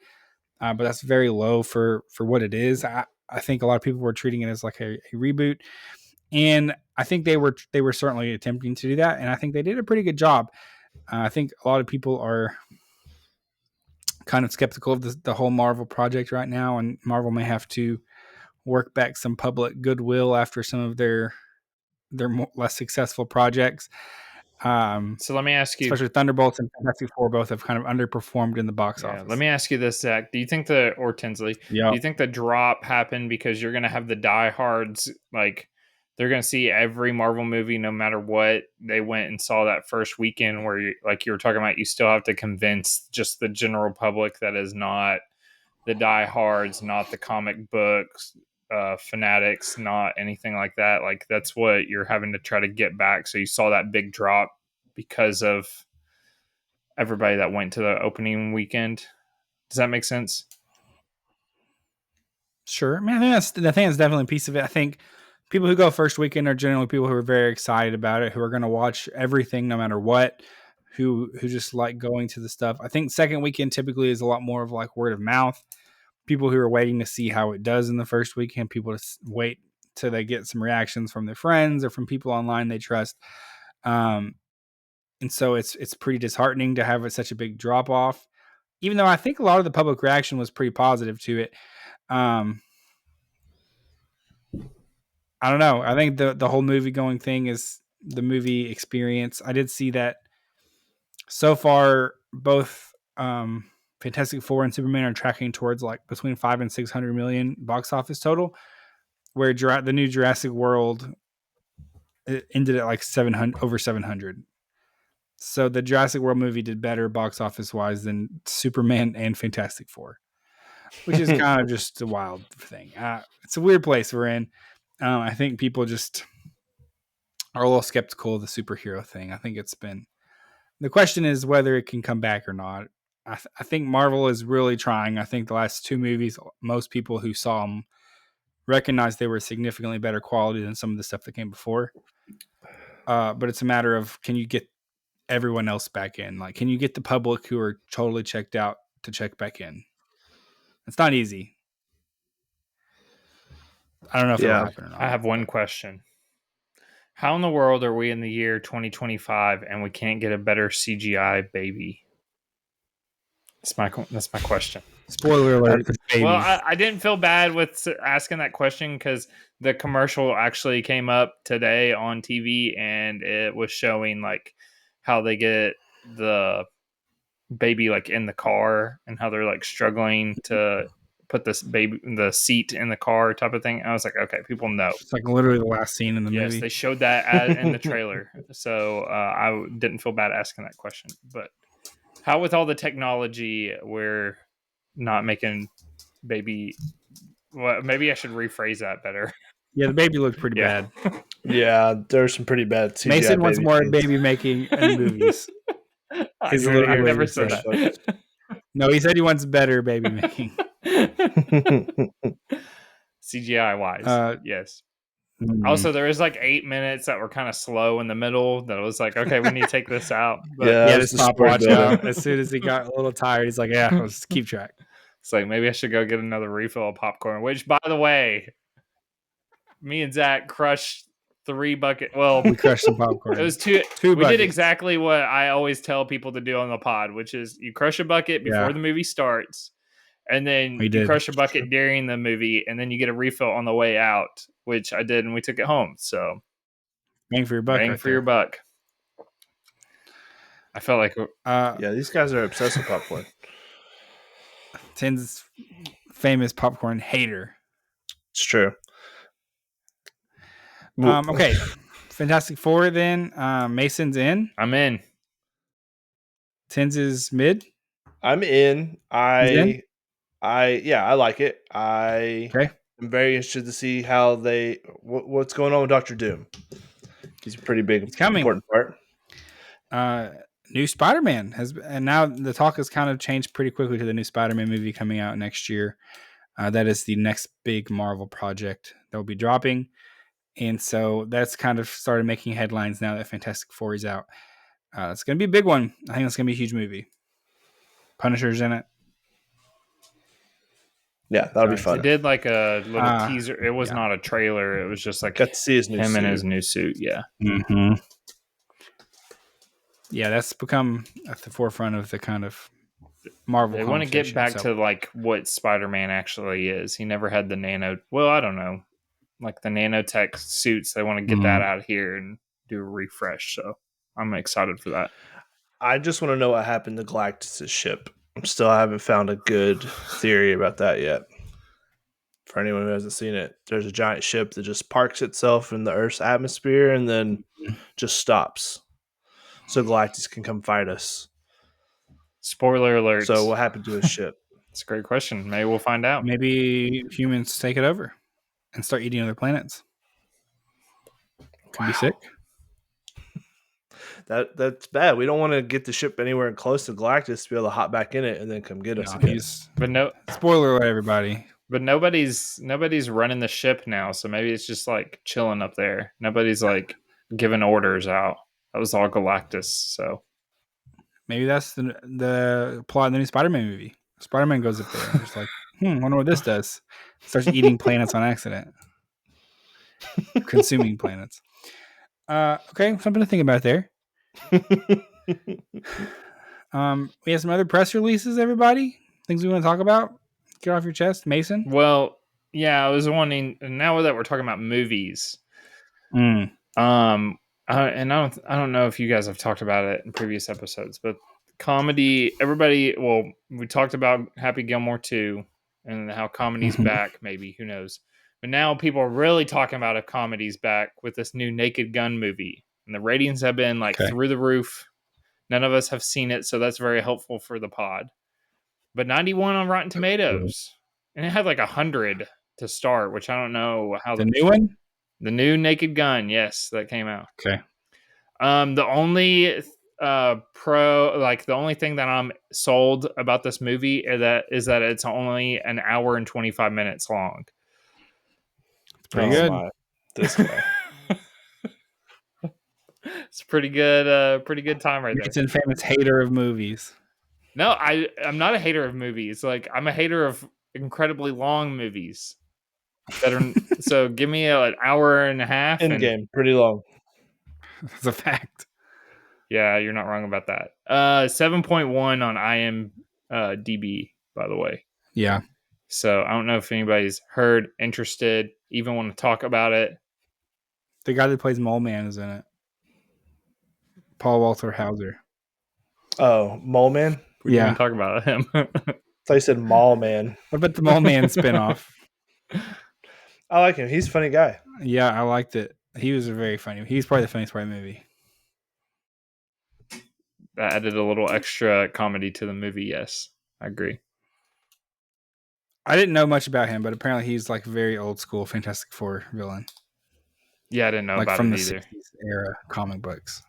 But that's very low for what it is. I think a lot of people were treating it as like a reboot. And I think they were certainly attempting to do that. And I think they did a pretty good job. I think a lot of people are kind of skeptical of the whole Marvel project right now. And Marvel may have to work back some public goodwill after some of their less successful projects. So let me ask you, especially Thunderbolts and Fantastic Four both have kind of underperformed in the box office. Let me ask you this, Zach. Do you think or Tinsley, do you think the drop happened because you're going to have the diehards, like they're going to see every Marvel movie no matter what they went and saw that first weekend where, you were talking about, you still have to convince just the general public that is not the diehards, not the comic books fanatics, not anything like that. Like that's what you're having to try to get back. So you saw that big drop because of everybody that went to the opening weekend. Does that make sense? Sure. I mean, I think that's definitely a piece of it. I think people who go first weekend are generally people who are very excited about it, who are going to watch everything no matter what, who just like going to the stuff. I think second weekend typically is a lot more of like word of mouth. People who are waiting to see how it does in the first weekend, people to wait till they get some reactions from their friends or from people online they trust. And so it's pretty disheartening to have such a big drop off, even though I think a lot of the public reaction was pretty positive to it. I don't know. I think the whole movie going thing is the movie experience. I did see that so far both Fantastic Four and Superman are tracking towards like between 500 and 600 million box office total, where the new Jurassic World ended at like 700, over 700. So the Jurassic World movie did better box office wise than Superman and Fantastic Four, which is kind of just a wild thing. It's a weird place we're in. I think people just are a little skeptical of the superhero thing. I think the question is whether it can come back or not. I think Marvel is really trying. I think the last two movies, most people who saw them recognized they were significantly better quality than some of the stuff that came before. But it's a matter of, can you get everyone else back in? Like, can you get the public who are totally checked out to check back in? It's not easy. I don't know if it'll happen or not. I have one question. How in the world are we in the year 2025 and we can't get a better CGI baby? That's my question. Spoiler alert. Well, I didn't feel bad with asking that question because the commercial actually came up today on TV and it was showing like how they get the baby like in the car and how they're like struggling to put the seat in the car type of thing. I was like, okay, people know. It's like literally the last scene in the movie. Yes, they showed that in the trailer. So I didn't feel bad asking that question. But how with all the technology, we're not making baby... Well, maybe I should rephrase that better. Yeah, the baby looked pretty bad. Yeah, there's some pretty bad CGI. Mason wants more baby making in movies. I've never said that. No, he said he wants better baby making. CGI wise, yes. Also, there was like 8 minutes that were kind of slow in the middle. That was like, okay, we need to take this out. But yeah, the stopwatch out. As soon as he got a little tired, he's like, "Yeah, let's keep track." It's like maybe I should go get another refill of popcorn. Which, by the way, me and Zach crushed 3 buckets. Well, we crushed some popcorn. It was two we buckets. Did exactly what I always tell people to do on the pod, which is you crush a bucket before the movie starts, and then you crush a bucket during the movie, and then you get a refill on the way out, which I did, and we took it home. So, bang for your buck. Bang for your buck. I felt like, yeah, these guys are obsessed with popcorn. Tim's famous popcorn hater. It's true. Okay, Fantastic Four. Then Mason's in. I'm in. Tins is mid. I'm in. I like it. Okay. I'm very interested to see how what's going on with Doctor Doom. He's a pretty big, important part. New Spider-Man and now the talk has kind of changed pretty quickly to the new Spider-Man movie coming out next year. That is the next big Marvel project that will be dropping. And so that's kind of started making headlines now that Fantastic Four is out. It's going to be a big one. I think it's going to be a huge movie. Punisher's in it. Yeah, that'll be fun. They did like a little teaser. It was not a trailer. It was just like got to see his new him suit. in his new suit. Yeah. Mm-hmm. Yeah, that's become at the forefront of the kind of Marvel. They want to get back to like what Spider-Man actually is. He never had the nano. Well, I don't know, like the nanotech suits. They want to get that out here and do a refresh. So I'm excited for that. I just want to know what happened to Galactus' ship. I haven't found a good theory about that yet. For anyone who hasn't seen it, there's a giant ship that just parks itself in the Earth's atmosphere and then just stops. So Galactus can come fight us. Spoiler alert. So what happened to his ship? It's a great question. Maybe we'll find out. Maybe humans take it over and start eating other planets. Could be sick. That's bad. We don't want to get the ship anywhere close to Galactus to be able to hop back in it and then come get us again. But no spoiler alert, everybody. But nobody's running the ship now, so maybe it's just like chilling up there. Nobody's like giving orders out. That was all Galactus. So maybe that's the plot of the new Spider-Man movie. Spider-Man goes up there and just like, wonder what this does. Starts eating planets on accident. Consuming planets. Okay, something to think about there. We have some other press releases, everybody. Things we want to talk about. Get off your chest, Mason. Well, yeah, I was wondering. Now that we're talking about movies, and I don't know if you guys have talked about it in previous episodes, but comedy. Everybody, well, we talked about Happy Gilmore 2 and how comedy's back. Maybe, who knows? But now people are really talking about if comedy's back with this new Naked Gun movie, and the ratings have been like through the roof. None of us have seen it, so that's very helpful for the pod. But 91 on Rotten Tomatoes, and it had like 100 to start, which I don't know how the new one, the new Naked Gun, yes, that came out. Okay. The only the only thing that I'm sold about this movie is that it's only an hour and 25 minutes long. It's pretty good. This guy. It's pretty good time right there. It's an famous hater of movies. No, I'm not a hater of movies. Like, I'm a hater of incredibly long movies that are so give me an hour and a half. Endgame, pretty long. That's a fact. Yeah, you're not wrong about that. 7.1 on IMDb, by the way. Yeah. So I don't know if anybody's heard, interested, even want to talk about it. The guy that plays Mole Man is in it. Paul Walter Hauser. Oh, Mole Man? We didn't talk about him. I thought you said Mall Man. What about the Mole Man spinoff? I like him. He's a funny guy. Yeah, I liked it. He was very funny. He's probably the funniest part of the movie. That added a little extra comedy to the movie, yes. I agree. I didn't know much about him, but apparently he's like a very old school Fantastic Four villain. Yeah, I didn't know about from it the either. 60s era comic books.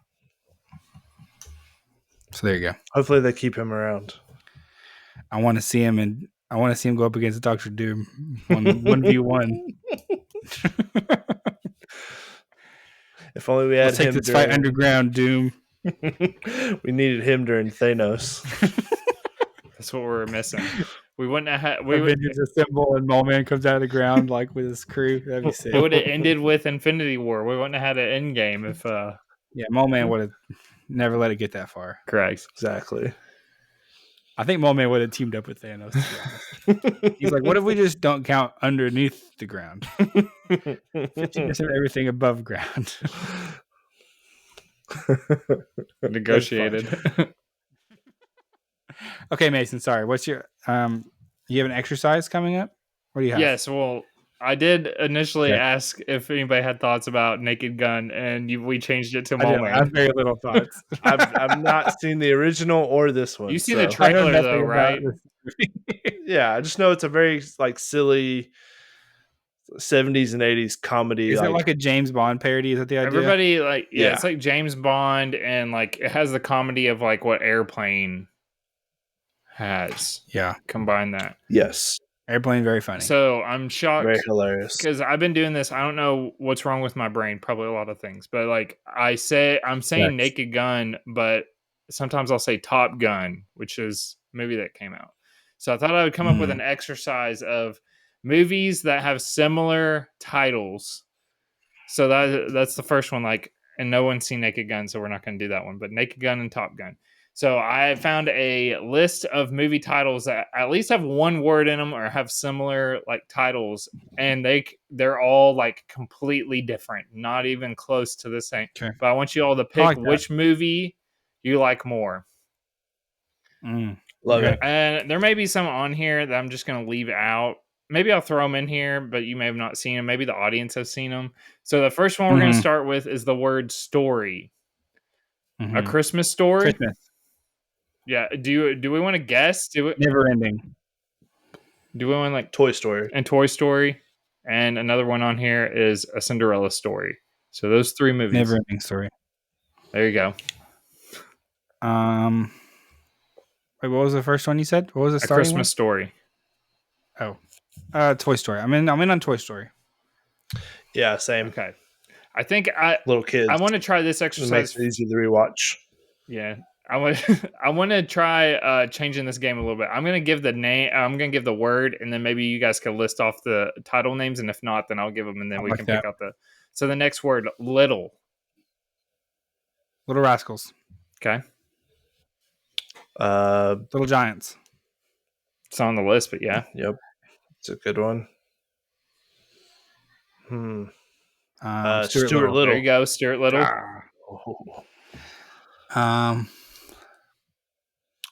So there you go. Hopefully they keep him around. I want to see him go up against Dr. Doom 1v1. If only we had Let's take this fight underground, Doom. We needed him during Thanos. That's what we're missing. We wouldn't have had. Avengers assemble and Mole Man comes out of the ground like with his crew. That'd be sick. It would have ended with Infinity War. We wouldn't have had an end game if. Yeah, Mole Man would have never let it get that far. Correct. Exactly. I think Mole Man would have teamed up with Thanos. He's like, what if we just don't count underneath the ground? 50% of everything above ground. Negotiated. Okay, Mason, sorry. What's your you have an exercise coming up? What do you have? Yes, well, I did initially ask if anybody had thoughts about Naked Gun, and we changed it to Mole Man. I have very little thoughts. I've not seen the original or this one. You've seen the trailer though, right? Yeah, I just know it's a very like silly 70s and 80s comedy. Is it like a James Bond parody? Is that the idea? Everybody it's like James Bond, and like it has the comedy of like what Airplane has. Yeah. Combine that. Yes. Airplane, very funny. So I'm shocked. Very hilarious. Because I've been doing this. I don't know what's wrong with my brain. Probably a lot of things. But like I'm saying Naked Gun, but sometimes I'll say Top Gun, which is a movie that came out. So I thought I would come up with an exercise of movies that have similar titles. So that's the first one. Like, and no one's seen Naked Gun, so we're not going to do that one. But Naked Gun and Top Gun. So I found a list of movie titles that at least have one word in them or have similar like titles, and they're all like completely different, not even close to the same. Okay. But I want you all to pick which movie you like more. Love it. And there may be some on here that I'm just going to leave out. Maybe I'll throw them in here, but you may have not seen them. Maybe the audience has seen them. So the first one we're going to start with is the word story. A Christmas Story. Christmas. Yeah. Do we want to guess? Never ending. Do we want like Toy Story and Toy Story? And another one on here is A Cinderella Story. So those three movies. Never ending story. There you go. Wait, what was the first one you said? What was the starting Christmas Story. Oh, Toy Story. I'm in on Toy Story. Yeah, same. Okay. I think little kids. I want to try this exercise. It makes it easy to rewatch. Yeah. I want to try changing this game a little bit. I'm going to give the name. I'm going to give the word, and then maybe you guys can list off the title names, and if not, then I'll give them, and then we can pick out the. So the next word, Little Rascals. Okay. Little Giants. It's on the list, but yeah. Yep. It's a good one. Stuart Little. There you go, Stuart Little.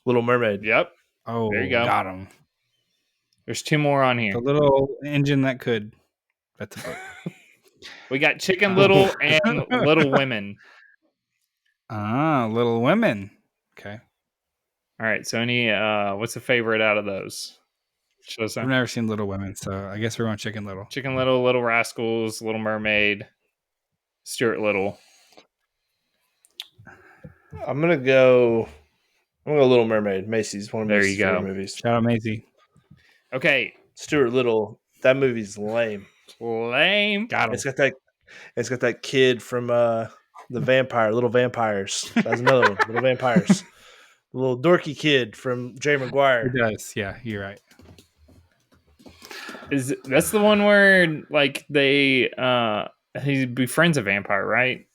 Little Mermaid. Yep. Oh, there you go. Got him. There's two more on here. The little engine that could. That's a book. We got Chicken Little and Little Women. Little Women. Okay. All right. So what's the favorite out of those? I've never seen Little Women, so I guess we're going Chicken Little. Chicken Little, Little Rascals, Little Mermaid, Stuart Little. I'm gonna go Little Mermaid. Macy's one of my favorite movies. Shout out Macy. Okay, Stuart Little. That movie's lame. Lame. Got him. It's got that kid from the Little Vampires. That's another one. Little Vampires. The little dorky kid from Jerry Maguire. It does. Yeah, you're right. That's the one where like they he befriends a vampire, right?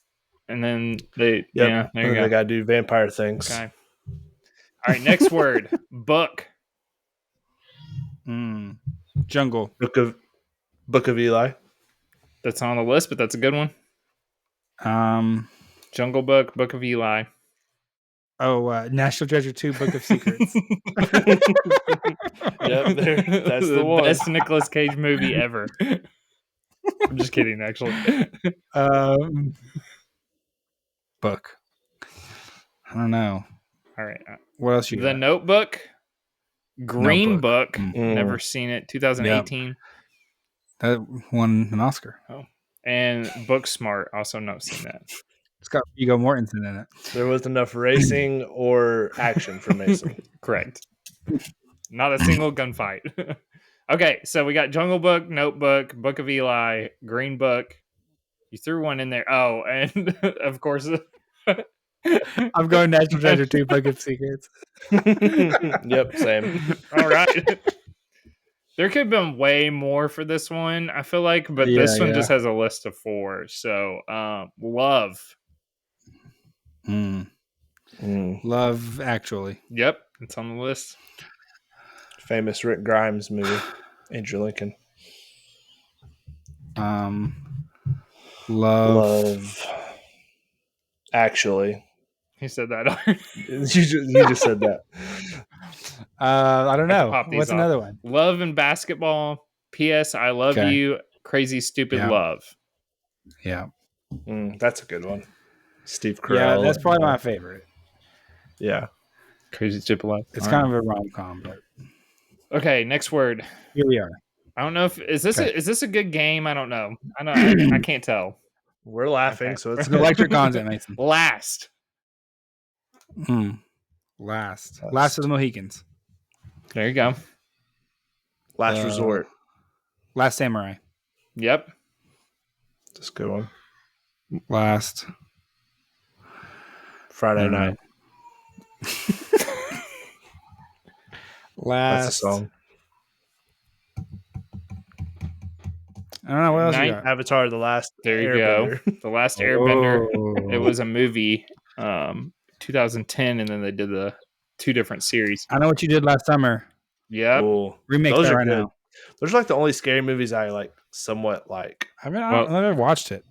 And then they there you go. They gotta do vampire things. Okay. All right, next word. Book. Jungle. Book of Eli. That's on the list, but that's a good one. Jungle Book, Book of Eli. National Treasure 2, Book of Secrets. Yep, that's the one. Best Nicolas Cage movie ever. I'm just kidding, actually. Book. I don't know. All right. What else you got? The Notebook. Green Book. Never seen it. 2018. Yep. That won an Oscar. Oh. And Booksmart. Also not seen that. It's got Viggo Mortensen in it. There wasn't enough racing or action for Mason. Correct. Not a single gunfight. Okay, so we got Jungle Book, Notebook, Book of Eli, Green Book. You threw one in there. Oh, and of course... I'm going National Treasure 2, Book of Secrets. Yep, same. All right. There could have been way more for this one, I feel like, but this one just has a list of 4. So, Love. Love, Actually. Yep, it's on the list. Famous Rick Grimes movie, Andrew Lincoln. Love, Actually. He said that. you just said that. I don't know. What's another one? Love and Basketball. P.S. I Love You. Crazy Stupid Love. Yeah. That's a good one. Steve Carell. Yeah, that's probably my favorite. Yeah. Crazy Stupid Love. It's kind of a rom-com, but... Okay, next word. Here we are. I don't know if is this a good game? I don't know. I can't tell. We're laughing, so it's good. Electric content, Mason. Last of the Mohicans. There you go. Last Resort. Last Samurai. Yep. That's a good one. Last Friday Night. Last. That's a song. I don't know what else you got. Avatar: The Last There you Airbender. go. The Last Airbender. It was a movie, 2010, and then they did the 2 different series. I know what you did last summer. Yeah. Cool. Remake Those that are right good. now. Those are like the only scary movies I like somewhat like. I've never watched it.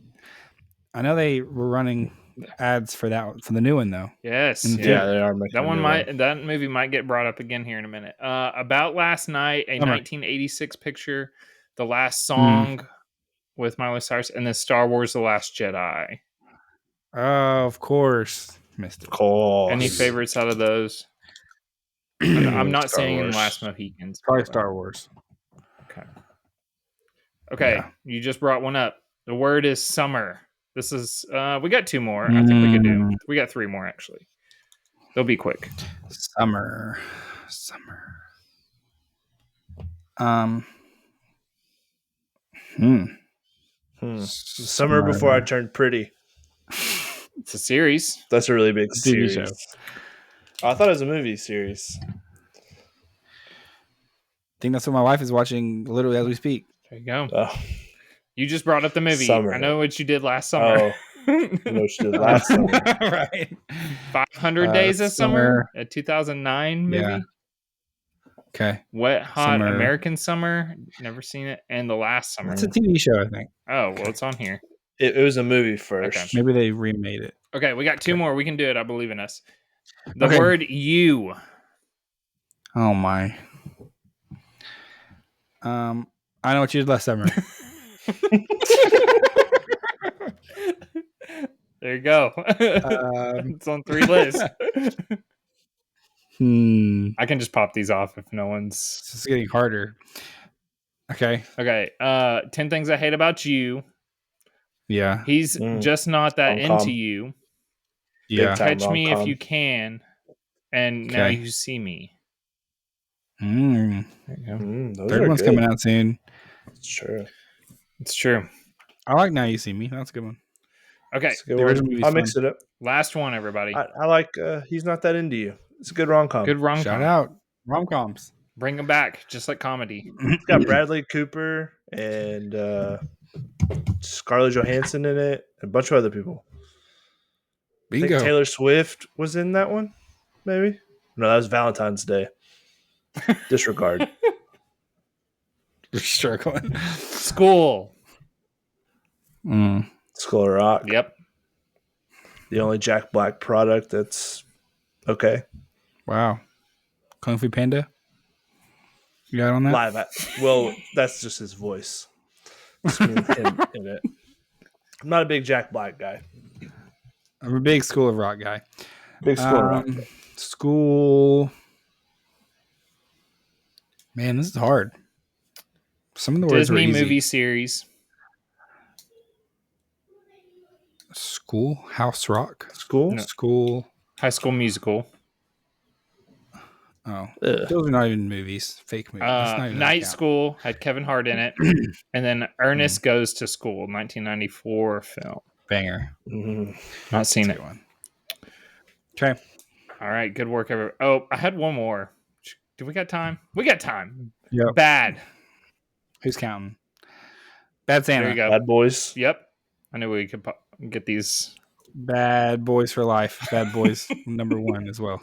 I know they were running ads for the new one though. Yes. Yeah, they are making that movie might get brought up again here in a minute. About Last Night, a 1986 picture, The Last Song with Miley Cyrus, and then Star Wars: The Last Jedi. Oh, of course. Missed it. Of course. Any favorites out of those? I'm not saying in Last Mohicans. Probably Star Wars. Okay. Yeah. You just brought one up. The word is summer. This is we got 2 more. I think we could do. We got 3 more actually. They'll be quick. Summer. Summer Before I Turned Pretty. It's a series. That's a really big TV series. show. Oh, I thought it was a movie series. I think that's what my wife is watching literally as we speak. There you go. Oh. You just brought up the movie. Summer. I know what you did last summer. I know what you did last summer. Right. 500 Days of Summer, a 2009 movie. Yeah. Okay. Wet Hot American Summer. Never seen it. And The Last Summer. It's a TV show, I think. Oh, well, it's on here. It was a movie first. Okay. Maybe they remade it. Okay, we got 2 more. We can do it. I believe in us. The word you. Oh, my. I know what you did last summer. There you go. It's on 3 lists. I can just pop these off if no one's. It's just getting harder. Okay. 10 Things I Hate About You. Yeah. He's just not that into you. Yeah. Catch Me If You Can. And Now You See Me. There you go. Third one's coming out soon. It's true. I like Now You See Me. That's a good one. Okay. I'll mix it up. Last one, everybody. I like He's Not That Into You. It's a good rom-com. Shout out. Rom-coms. Bring them back, just like comedy. It's got Bradley Cooper and Scarlett Johansson in it. And a bunch of other people. Bingo. I think Taylor Swift was in that one, maybe? No, that was Valentine's Day. Disregard. You're struggling. School. School of Rock. Yep. The only Jack Black product that's okay. Wow. Kung Fu Panda? You got on that? Well, that's just his voice. Just him in it. I'm not a big Jack Black guy. I'm a big School of Rock guy. Big School of Rock. School. Man, this is hard. Some of the words Disney were easy. movie series. School House Rock. School. High School Musical. Oh, those are not even movies. Fake movies. Night School had Kevin Hart in it, and then Ernest Goes to School, 1994 film. Banger. Not seen it. One. Okay. All right. Good work, everyone. Oh, I had one more. Do we got time? We got time. Yep. Bad. Who's counting? Bad Santa. There you go. Bad Boys. Yep. I knew we could get these. Bad Boys for Life. Bad Boys number 1 as well.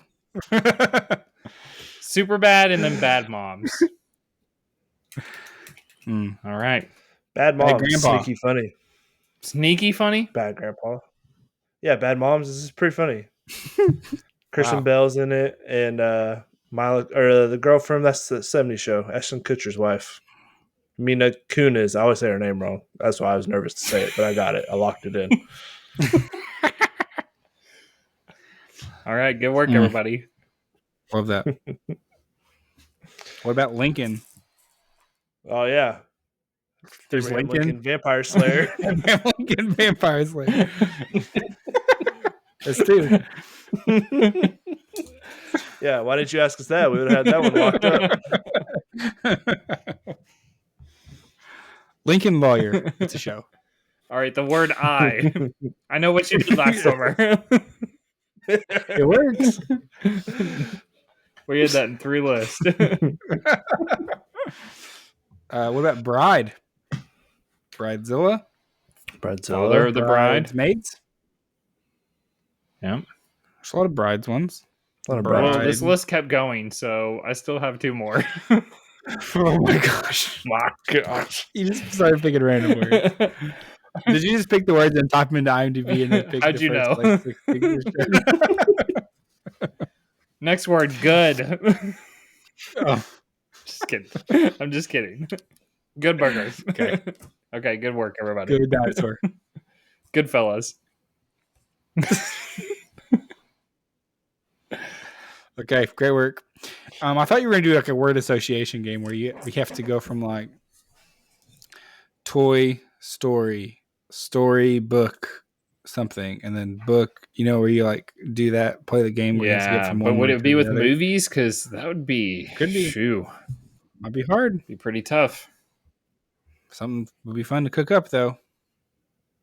Super Bad and then Bad Moms. All right. Bad Moms. Sneaky funny. Sneaky funny? Bad Grandpa. Yeah, Bad Moms. This is pretty funny. Kristen Bell's in it, and the girl from that's the 70s show, Ashton Kutcher's wife. Mina Kunis. I always say her name wrong. That's why I was nervous to say it, but I got it. I locked it in. All right. Good work, everybody. Love that. What about Lincoln? Oh yeah, There's Abraham Lincoln Vampire Slayer. Lincoln Vampire Slayer. That's two. Yeah, why didn't you ask us that? We would have had that one locked up. Lincoln Lawyer. It's a show. All right, the word I. I know what you did last summer. It works. We had that in 3 lists. What about Bride? Bridezilla? Father of the bride. Bridesmaids? Yeah. There's a lot of brides ones. Well, this list kept going, so I still have 2 more. Oh my gosh. My gosh. You just started picking random words. Did you just pick the words and type them into IMDb and then pick How'd the you first, know? like, 6 things? Next word, good. Oh. Just kidding. I'm just kidding. Good burgers. Okay. Okay, good work, everybody. Good dinosaur. Good fellas. Okay, great work. I thought you were gonna do like a word association game where we have to go from like toy, story, book, something, and then book. Where you like do that, play the game. Where you have to get from one but would word it to be with the other. movies? Because that would be Could be. Shoo. Might be hard. Be pretty tough. Something would be fun to cook up though.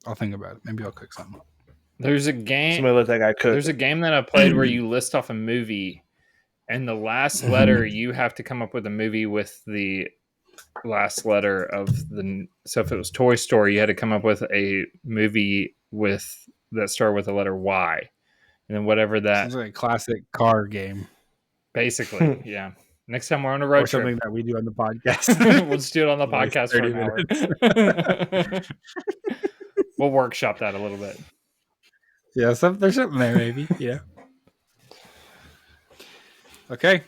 I'll think about it. Maybe I'll cook something up. There's a game. Somebody let that guy cook. There's a game that I played where you list off a movie, and the last letter you have to come up with a movie with the last letter of the. So if it was Toy Story, you had to come up with a movie that started with the letter Y, and then whatever that. Sounds like a classic car game. Basically, yeah. Next time we're on a road or something trip, that we do on the podcast. we'll just do it on the podcast for an hour. We'll workshop that a little bit. Yeah, there's something there, maybe. Yeah. Okay.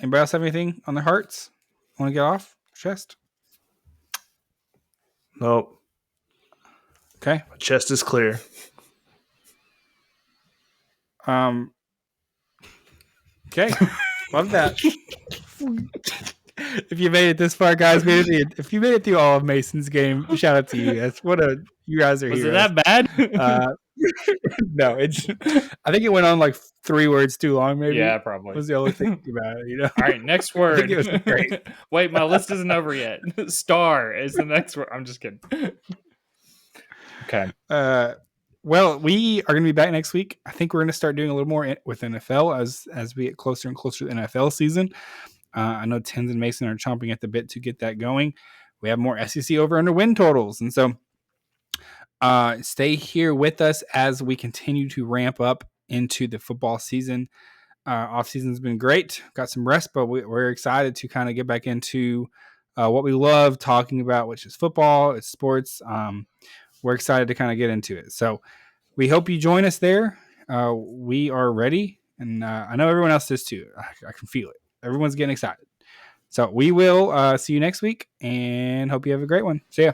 Anybody else have anything on their hearts? Want to get off chest? Nope. Okay. My chest is clear. Okay. Love that. If you made it this far, guys, if you made it through all of Mason's game, shout out to you guys. You guys are Was heroes. it that bad? No, I think it went on like 3 words too long, maybe. Yeah, probably. Was the only thing about it, All right, next word. I think it was great. Wait, my list isn't over yet. Star is the next word. I'm just kidding. Okay. Well, we are going to be back next week. I think we're going to start doing a little more with NFL as we get closer and closer to the NFL season. I know Tens and Mason are chomping at the bit to get that going. We have more SEC over under win totals. And so stay here with us as we continue to ramp up into the football season. Off season's been great. Got some rest, but we're excited to kind of get back into what we love talking about, which is football, it's sports. We're excited to kind of get into it. So we hope you join us there. We are ready. And I know everyone else is too. I can feel it. Everyone's getting excited. So we will see you next week and hope you have a great one. See ya.